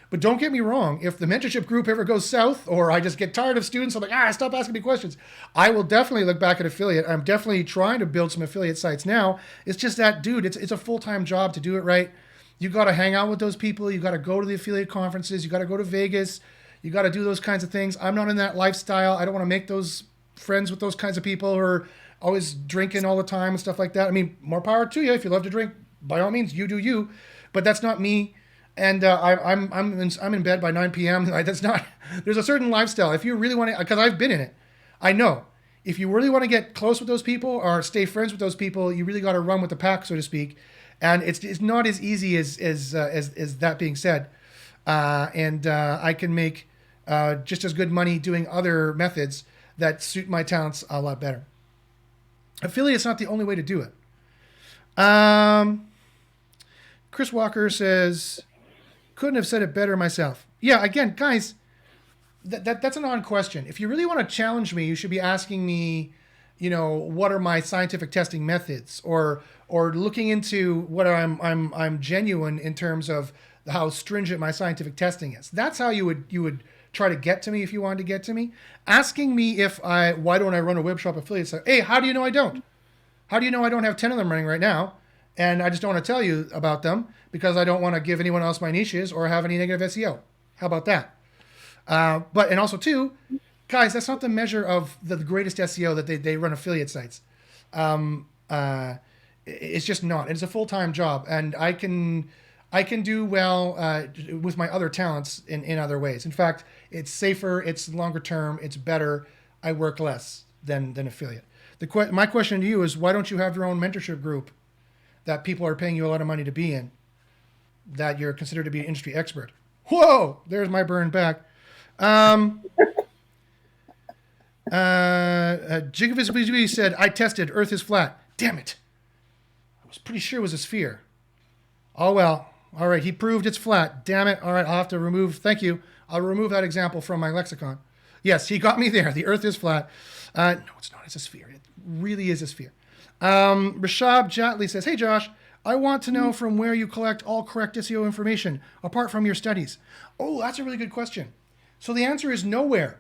But don't get me wrong, if the mentorship group ever goes south, or I just get tired of students, I'm like, stop asking me questions. I will definitely look back at affiliate. I'm definitely trying to build some affiliate sites now. It's just that, dude, it's a full-time job to do it right. You got to hang out with those people. You got to go to the affiliate conferences. You got to go to Vegas. You got to do those kinds of things. I'm not in that lifestyle. I don't want to make those friends with those kinds of people who are always drinking all the time and stuff like that. I mean, more power to you. If you love to drink, by all means, you do you. But that's not me. And I'm in bed by 9 p.m. That's not. There's a certain lifestyle. If you really want to, because I've been in it, I know. If you really want to get close with those people or stay friends with those people, you really got to run with the pack, so to speak. And it's not as easy as that being said. I can make just as good money doing other methods that suit my talents a lot better. Affiliate's not the only way to do it. Chris Walker says, couldn't have said it better myself. Yeah, again, guys, that's a non-question. If you really want to challenge me, you should be asking me, what are my scientific testing methods, or looking into what I'm genuine in terms of how stringent my scientific testing is. That's how you would try to get to me if you wanted to get to me. Asking me why don't I run a web shop affiliate site? Hey, how do you know I don't? How do you know I don't have 10 of them running right now? And I just don't want to tell you about them because I don't want to give anyone else my niches or have any negative SEO. How about that? And also too, guys, that's not the measure of the greatest SEO that they run affiliate sites. It's just not. It's a full-time job, and I can do well with my other talents in other ways. In fact, it's safer, it's longer term, it's better. I work less than affiliate. My question to you is, why don't you have your own mentorship group that people are paying you a lot of money to be in, that you're considered to be an industry expert? Whoa, there's my burn back. Jigavizbizbi said, I tested, Earth is flat. Damn it. I was pretty sure it was a sphere. Oh, well. All right, he proved it's flat. Damn it. All right, I'll have to Thank you. I'll remove that example from my lexicon. Yes, he got me there. The Earth is flat. No, it's not. It's a sphere. It really is a sphere. Rashab Jatley says, hey, Josh, I want to know from where you collect all correct SEO information, apart from your studies. Oh, that's a really good question. So the answer is nowhere.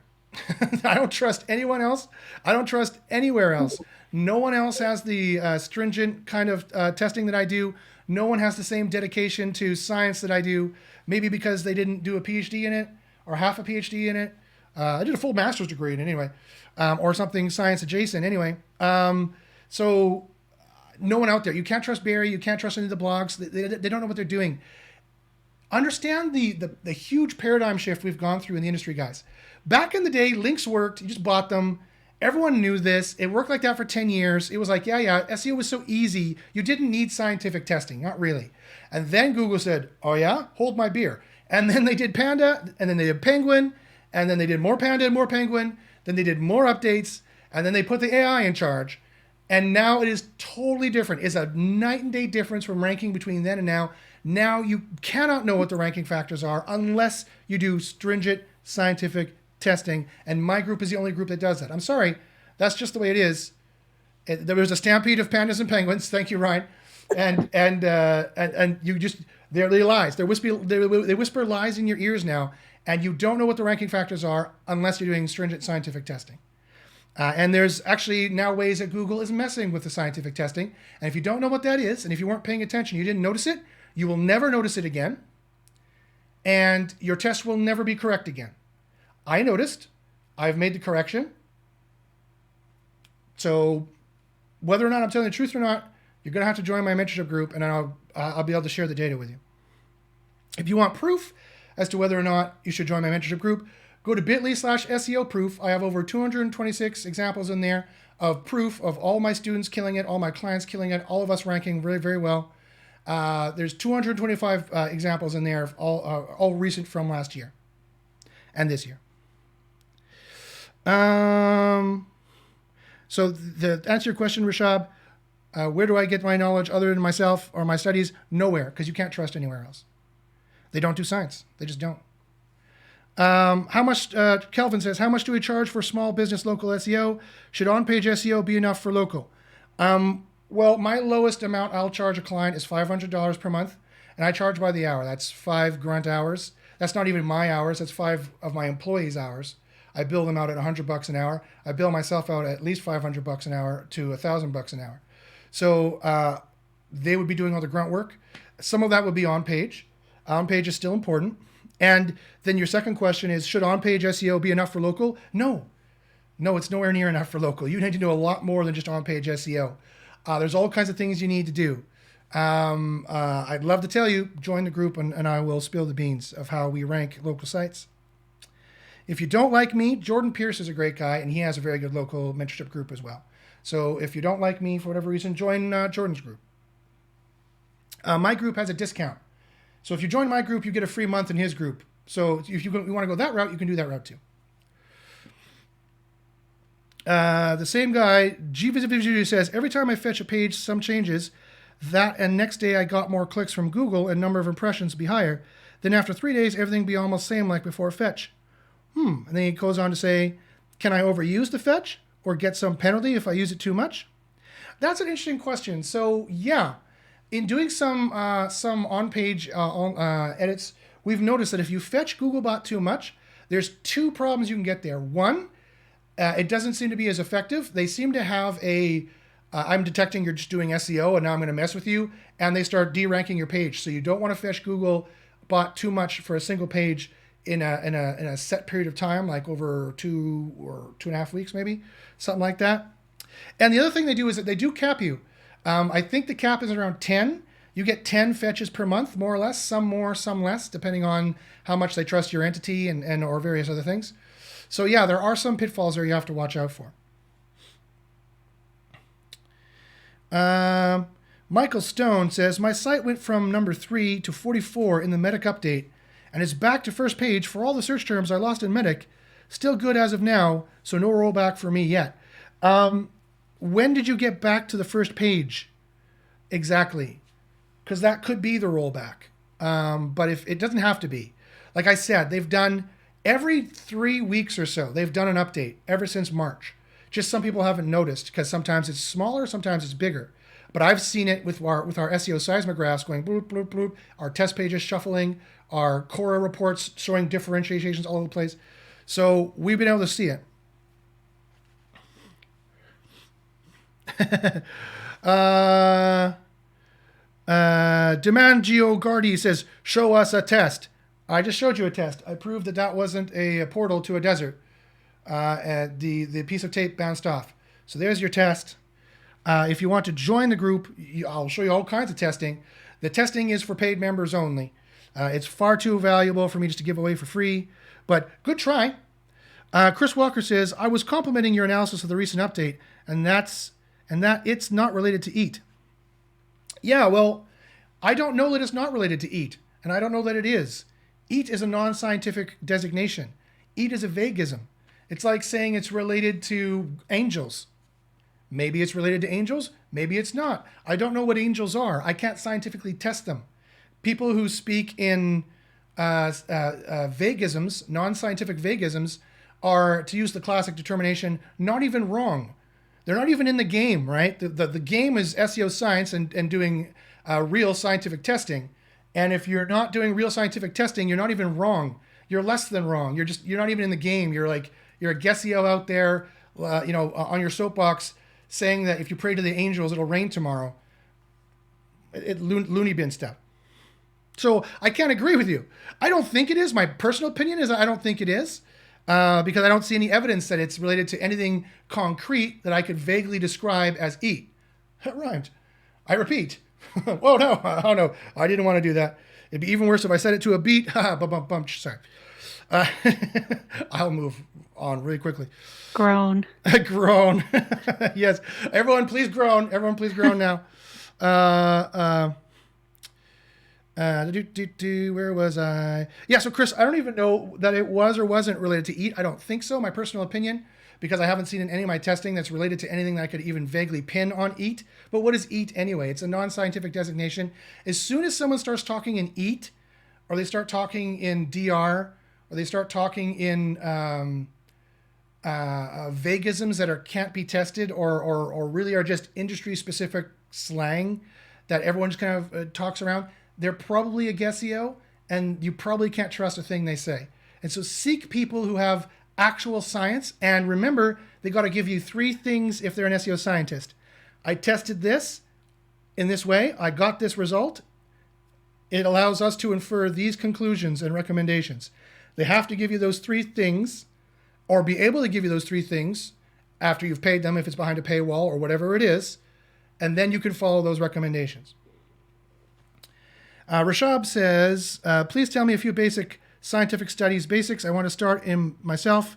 I don't trust anyone else. I don't trust anywhere else. No one else has the stringent kind of testing that I do. No one has the same dedication to science that I do, maybe because they didn't do a PhD in it or half a PhD in it. I did a full master's degree in it anyway, or something science adjacent anyway. So no one out there. You can't trust Barry. You can't trust any of the blogs. They don't know what they're doing. Understand the huge paradigm shift we've gone through in the industry, guys. Back in the day, links worked. You just bought them. Everyone knew this. It worked like that for 10 years. It was like, yeah, SEO was so easy. You didn't need scientific testing. Not really. And then Google said, oh yeah, hold my beer. And then they did Panda, and then they did Penguin, and then they did more Panda and more Penguin. Then they did more updates, and then they put the AI in charge. And now it is totally different. It's a night and day difference from ranking between then and now. Now you cannot know what the ranking factors are unless you do stringent scientific testing. And my group is the only group that does that. I'm sorry. That's just the way it is. There was a stampede of pandas and penguins. Thank you, Ryan. And you just, they're lies. They whisper lies in your ears now. And you don't know what the ranking factors are unless you're doing stringent scientific testing. And there's actually now ways that Google is messing with the scientific testing. And if you don't know what that is, and if you weren't paying attention, you didn't notice it, you will never notice it again. and your test will never be correct again. I noticed. I've made the correction. So whether or not I'm telling the truth or not, you're going to have to join my mentorship group, and I'll be able to share the data with you. If you want proof as to whether or not you should join my mentorship group, go to bit.ly/SEO proof. I have over 226 examples in there of proof of all my students killing it, all my clients killing it, all of us ranking very, very well. There's 225 examples in there, of all recent from last year and this year. So to answer your question, Rishab, where do I get my knowledge other than myself or my studies? Nowhere, because you can't trust anywhere else. They don't do science. They just don't. How much, Kelvin says, how much do we charge for small business local SEO? Should on-page SEO be enough for local? Well, my lowest amount I'll charge a client is $500 per month, and I charge by the hour. That's 5 grunt hours. That's not even my hours. That's 5 of my employees' hours. I bill them out at $100 an hour. I bill myself out at least $500 an hour to $1,000 an hour. So they would be doing all the grunt work. Some of that would be on-page. On-page is still important. And then your second question is, should on-page SEO be enough for local? No, it's nowhere near enough for local. You need to do a lot more than just on-page SEO. There's all kinds of things you need to do. I'd love to tell you, join the group, and I will spill the beans of how we rank local sites. If you don't like me, Jordan Pierce is a great guy, and he has a very good local mentorship group as well. So if you don't like me for whatever reason, join Jordan's group. My group has a discount. So if you join my group, you get a free month in his group. So if you want to go that route, you can do that route too. The same guy, G says, every time I fetch a page, some changes, that and next day I got more clicks from Google and number of impressions be higher. Then after 3 days, everything be almost same like before fetch. And then he goes on to say, can I overuse the fetch or get some penalty if I use it too much? That's an interesting question. So yeah, in doing some on-page edits, we've noticed that if you fetch Googlebot too much, there's 2 problems you can get there. One, it doesn't seem to be as effective. They seem to have I'm detecting you're just doing SEO and now I'm going to mess with you, and they start de-ranking your page. So you don't want to fetch Googlebot too much for a single page in a set period of time, like over 2 or 2.5 weeks, maybe, something like that. And the other thing they do is that they do cap you. I think the cap is around 10. You get 10 fetches per month, more or less, some more, some less, depending on how much they trust your entity and or various other things. So yeah, there are some pitfalls there you have to watch out for. Michael Stone says, my site went from number 3 to 44 in the Medic update, and is back to first page for all the search terms I lost in Medic. Still good as of now, so no rollback for me yet. When did you get back to the first page? Exactly. Because that could be the rollback. But if it doesn't have to be. Like I said, they've done every 3 weeks or so, they've done an update ever since March. Just some people haven't noticed because sometimes it's smaller, sometimes it's bigger. But I've seen it with our SEO seismographs going bloop, bloop, bloop, our test pages shuffling, our Cora reports showing differentiations all over the place. So we've been able to see it. Demand Geo Gardy says, show us a test. I just showed you a test. I proved that wasn't a portal to a desert. And the piece of tape bounced off. So there's your test. If you want to join the group, I'll show you all kinds of testing. The testing is for paid members only. It's far too valuable for me just to give away for free, but good try. Chris Walker says, I was complimenting your analysis of the recent update, and that it's not related to EAT. Yeah, well, I don't know that it's not related to EAT, and I don't know that it is. EAT is a non-scientific designation. EAT is a vaguism. It's like saying it's related to angels. Maybe it's related to angels, maybe it's not. I don't know what angels are. I can't scientifically test them. People who speak in vagisms, non-scientific vagisms, are, to use the classic determination, not even wrong. They're not even in the game, right? The game is SEO science and doing real scientific testing. And if you're not doing real scientific testing, you're not even wrong. You're less than wrong. You're not even in the game. You're a guessio out there, on your soapbox, saying that if you pray to the angels, it'll rain tomorrow. Loony bin stuff. So I can't agree with you. I don't think it is. My personal opinion is I don't think it is. Because I don't see any evidence that it's related to anything concrete that I could vaguely describe as eat. That rhymed. I repeat. Oh no, oh no, I didn't want to do that. It'd be even worse if I said it to a beat. Sorry. I'll move on really quickly. Groan. Groan. Yes. Everyone please groan. Everyone please groan now. Where was I? Yeah, so Chris, I don't even know that it was or wasn't related to eat. I don't think so, my personal opinion, because I haven't seen in any of my testing that's related to anything that I could even vaguely pin on eat. But what is eat anyway? It's a non-scientific designation. As soon as someone starts talking in eat, or they start talking in DR, or they start talking in vagisms that can't be tested, or really are just industry-specific slang that everyone just kind of talks around, they're probably a SEO, and you probably can't trust a thing they say. And so seek people who have actual science, and remember, they got to give you 3 things if they're an SEO scientist. I tested this in this way. I got this result. It allows us to infer these conclusions and recommendations. They have to give you those 3 things, or be able to give you those 3 things after you've paid them, if it's behind a paywall or whatever it is, and then you can follow those recommendations. Rashab says, please tell me a few basic scientific studies basics. I want to start in myself,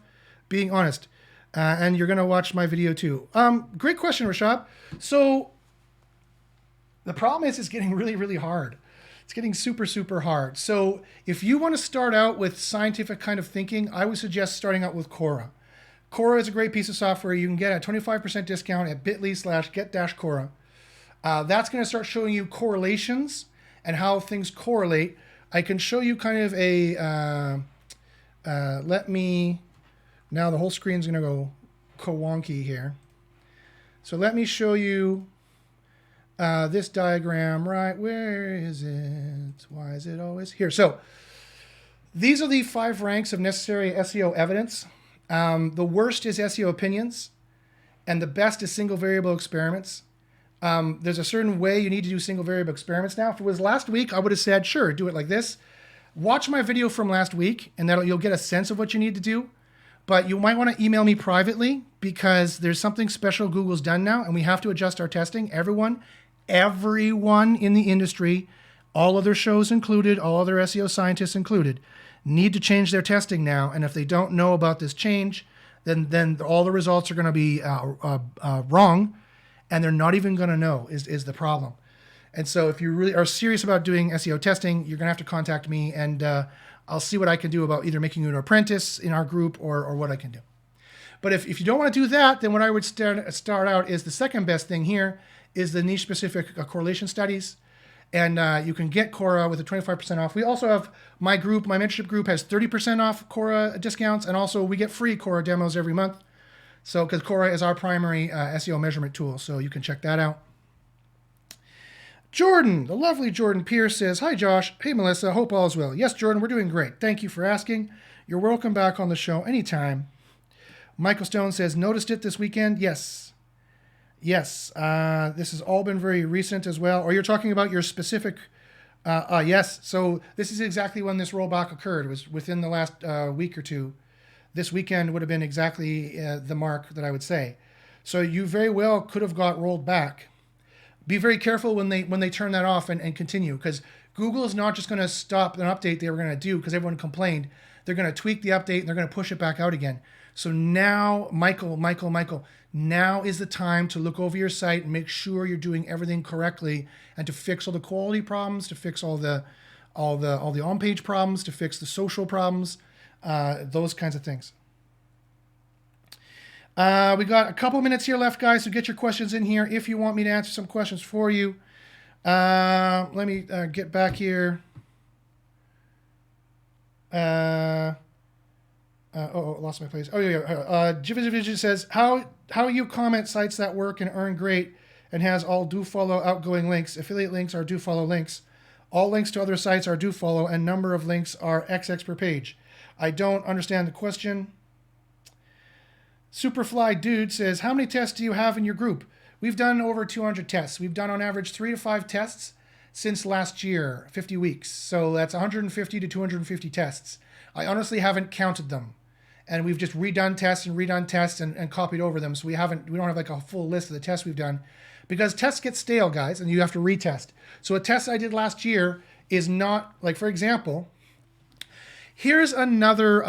being honest. And you're going to watch my video too. Great question, Rashab. So the problem is it's getting really, really hard. It's getting super, super hard. So if you want to start out with scientific kind of thinking, I would suggest starting out with Quora. Quora is a great piece of software. You can get a 25% discount at bit.ly/get-Quora. That's going to start showing you correlations and how things correlate. I can show you kind of a, now the whole screen's going to go wonky here. So let me show you this diagram, right? Where is it? Why is it always here? So these are the 5 ranks of necessary SEO evidence. The worst is SEO opinions, and the best is single variable experiments. There's a certain way you need to do single variable experiments now. If it was last week, I would have said, sure, do it like this. Watch my video from last week, and you'll get a sense of what you need to do. But you might want to email me privately, because there's something special Google's done now, and we have to adjust our testing. Everyone in the industry, all other shows included, all other SEO scientists included, need to change their testing now. And if they don't know about this change, then all the results are going to be wrong. And they're not even going to know is the problem. And so if you really are serious about doing SEO testing, you're going to have to contact me, and I'll see what I can do about either making you an apprentice in our group or what I can do. But if you don't want to do that, then what I would start out is the second best thing here is the niche-specific correlation studies. And you can get Quora with a 25% off. We also have my group, my mentorship group has 30% off Quora discounts, and also we get free Quora demos every month. So, because Quora is our primary SEO measurement tool, so you can check that out. Jordan, the lovely Jordan Pierce says, hi Josh, hey Melissa, hope all is well. Yes, Jordan, we're doing great. Thank you for asking. You're welcome back on the show anytime. Michael Stone says, noticed it this weekend? Yes. Yes, this has all been very recent as well. Or you're talking about your specific, yes. So this is exactly when this rollback occurred. It was within the last week or two. This weekend would have been exactly the mark that I would say. So you very well could have got rolled back. Be very careful when they turn that off and continue, because Google is not just going to stop an update they were going to do because everyone complained. They're going to tweak the update and they're going to push it back out again. So now, Michael, now is the time to look over your site and make sure you're doing everything correctly, and to fix all the quality problems, to fix all the on-page problems, to fix the social problems, those kinds of things. We got a couple minutes here left, guys, so get your questions in here if you want me to answer some questions for you. Let me get back here. Lost my place. Oh, yeah. Jivijivijiv says, how you comment sites that work and earn great and has all do follow outgoing links. Affiliate links are do follow links. All links to other sites are do follow, and number of links are XX per page. I don't understand the question. Superfly Dude says, how many tests do you have in your group? We've done over 200 tests. We've done on average 3 to 5 tests. since last year, 50 weeks. So that's 150 to 250 tests. I honestly haven't counted them. And we've just redone tests and copied over them. So we don't have like a full list of the tests we've done, because tests get stale, guys, and you have to retest. So a test I did last year is not, like, for example, here's another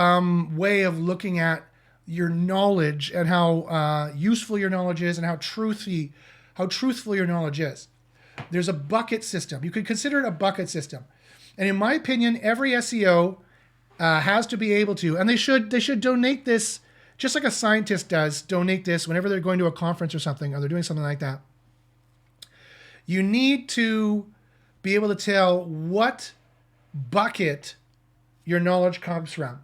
way of looking at your knowledge and how useful your knowledge is and how truthful your knowledge is. There's a bucket system. You could consider it a bucket system. And in my opinion, every SEO has to be able to, and they should donate this, just like a scientist does, donate this whenever they're going to a conference or something, or they're doing something like that. You need to be able to tell what bucket your knowledge comes from.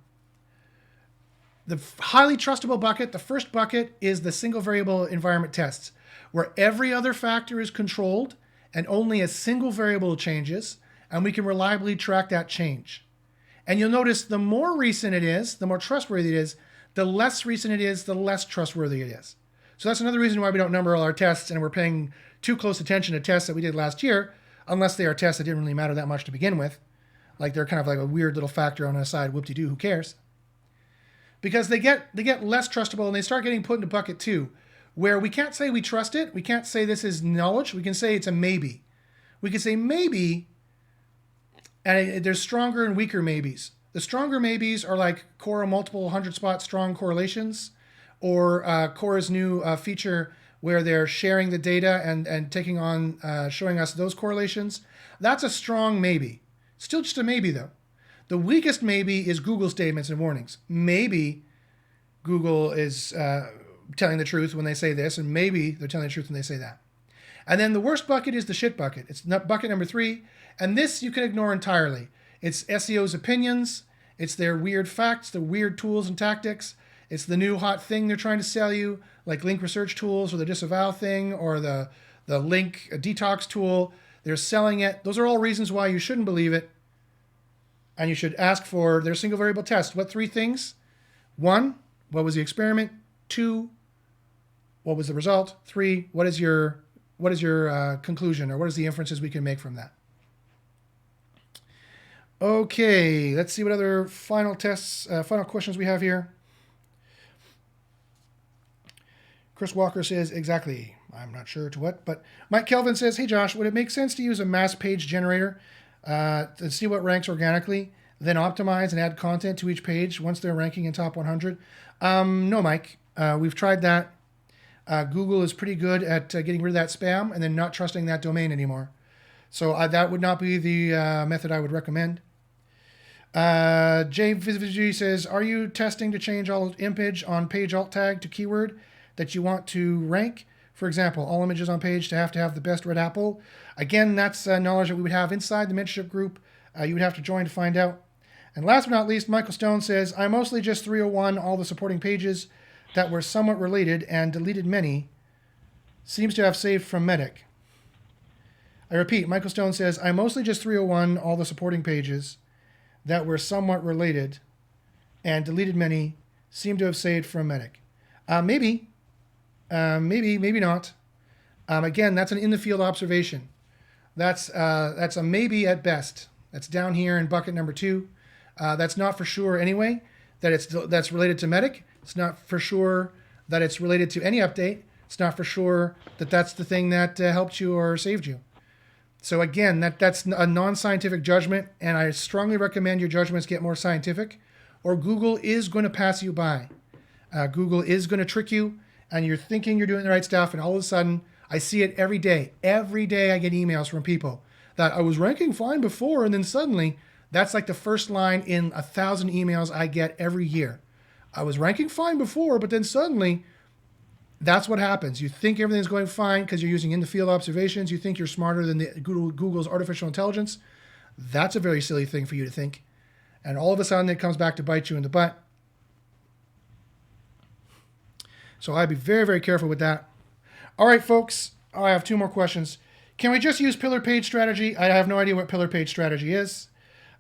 The highly trustable bucket, the first bucket, is the single variable environment tests, where every other factor is controlled and only a single variable changes, and we can reliably track that change. And you'll notice the more recent it is, the more trustworthy it is. The less recent it is, the less trustworthy it is. So that's another reason why we don't number all our tests, and we're paying too close attention to tests that we did last year, unless they are tests that didn't really matter that much to begin with. Like they're kind of like a weird little factor on the side, whoop-de-doo, who cares? Because they get less trustable, and they start getting put into bucket 2, where we can't say we trust it. We can't say this is knowledge. We can say it's a maybe. We can say maybe, and there's stronger and weaker maybes. The stronger maybes are like Quora multiple 100-spot strong correlations, or Quora's new feature where they're sharing the data and taking on, showing us those correlations. That's a strong maybe. Still just a maybe, though. The weakest maybe is Google statements and warnings. Maybe Google is telling the truth when they say this, and maybe they're telling the truth when they say that. And then the worst bucket is the shit bucket. It's bucket number 3, and this you can ignore entirely. It's SEO's opinions. It's their weird facts, the weird tools and tactics. It's the new hot thing they're trying to sell you, like link research tools or the disavow thing or the link detox tool. They're selling it. Those are all reasons why you shouldn't believe it. And you should ask for their single variable test. What 3 things? 1, what was the experiment? 2, what was the result? 3, what is your conclusion, or what is the inferences we can make from that? Okay, let's see what other final questions we have here. Chris Walker says, exactly. I'm not sure to what, but Mike Kelvin says, hey Josh, would it make sense to use a mass page generator to see what ranks organically, then optimize and add content to each page once they're ranking in top 100? No, Mike. We've tried that. Google is pretty good at getting rid of that spam and then not trusting that domain anymore. So that would not be the method I would recommend. Jay Vizvigi says, are you testing to change all image on page alt tag to keyword that you want to rank? For example, all images on page to have the best red apple. Again, that's knowledge that we would have inside the mentorship group. You would have to join to find out. And last but not least, Michael Stone says, I mostly just 301 all the supporting pages that were somewhat related and deleted many. Seems to have saved from Medic. I repeat, Michael Stone says, I mostly just 301 all the supporting pages that were somewhat related and deleted many. Seem to have saved from Medic. Maybe not. Again, that's an in-the-field observation. That's a maybe at best. That's down here in bucket number 2. That's not for sure anyway, that's related to Medic. It's not for sure that it's related to any update. It's not for sure that that's the thing that helped you or saved you. So again, that's a non-scientific judgment, and I strongly recommend your judgments get more scientific, or Google is going to pass you by. Google is going to trick you, and you're thinking you're doing the right stuff, and all of a sudden, I see it every day. Every day I get emails from people that I was ranking fine before, and then suddenly, that's like the first line in 1,000 emails I get every year. I was ranking fine before, but then suddenly, that's what happens. You think everything's going fine because you're using in-the-field observations. You think you're smarter than Google's artificial intelligence. That's a very silly thing for you to think. And all of a sudden, it comes back to bite you in the butt. So I'd be very, very careful with that. All right, folks, I have 2 more questions. Can we just use pillar page strategy? I have no idea what pillar page strategy is.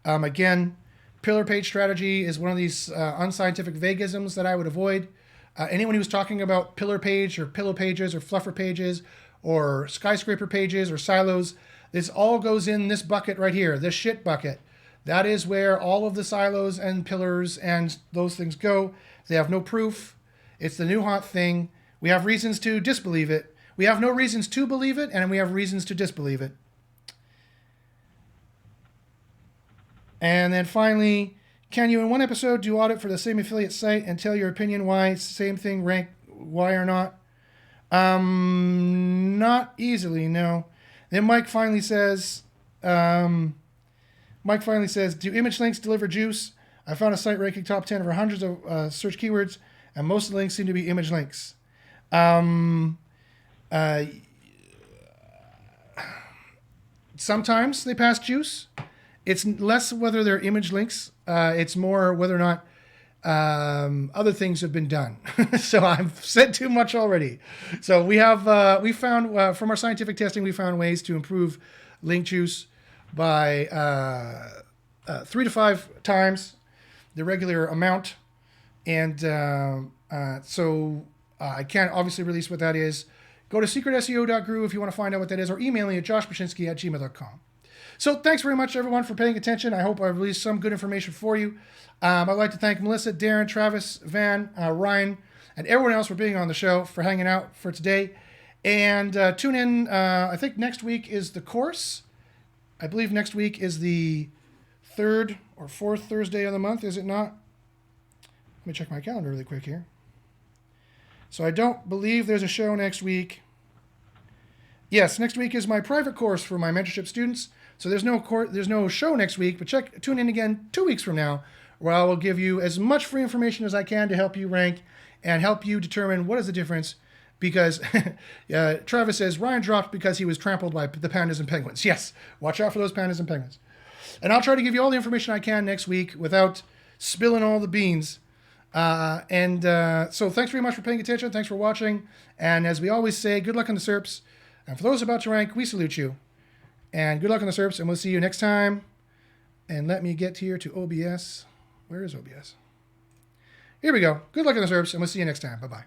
Again, pillar page strategy is one of these unscientific vaguisms that I would avoid. Anyone who's talking about pillar page or pillow pages or fluffer pages or skyscraper pages or silos, This all goes in this bucket right here, this shit bucket. That is where all of the silos and pillars and those things go. They have no proof. It's the new hot thing. We have reasons to disbelieve it. We have no reasons to believe it, and we have reasons to disbelieve it. And then finally, can you in one episode do audit for the same affiliate site and tell your opinion why same thing rank why or not? Not easily, no. Then Mike finally says, do image links deliver juice? I found a site ranking top 10 over hundreds of search keywords, and most of the links seem to be image links. Sometimes they pass juice. It's less whether they're image links. It's more whether or not other things have been done. So I've said too much already. So we found from our scientific testing, we found ways to improve link juice by 3 to 5 times the regular amount. And so I can't obviously release what that is. Go to secretseo.guru if you want to find out what that is, or email me at joshpashinsky@gmail.com. So thanks very much, everyone, for paying attention. I hope I've released some good information for you. I'd like to thank Melissa, Darren, Travis, Van, Ryan, and everyone else for being on the show, for hanging out for today. And tune in. I think next week is the course. I believe next week is the 3rd or 4th Thursday of the month, is it not? Let me check my calendar really quick here. So I don't believe there's a show next week. Yes, next week is my private course for my mentorship students. So there's no show next week, but tune in again 2 weeks from now, where I will give you as much free information as I can to help you rank and help you determine what is the difference. Because Travis says Ryan dropped because he was trampled by the pandas and penguins. Yes, watch out for those pandas and penguins. And I'll try to give you all the information I can next week without spilling all the beans. So thanks very much for paying attention. Thanks for watching. And as we always say, good luck on the SERPs. And for those about to rank, we salute you. And good luck on the SERPs, and we'll see you next time. And let me get here to OBS. Where is OBS? Here we go. Good luck on the SERPs, and we'll see you next time. Bye-bye.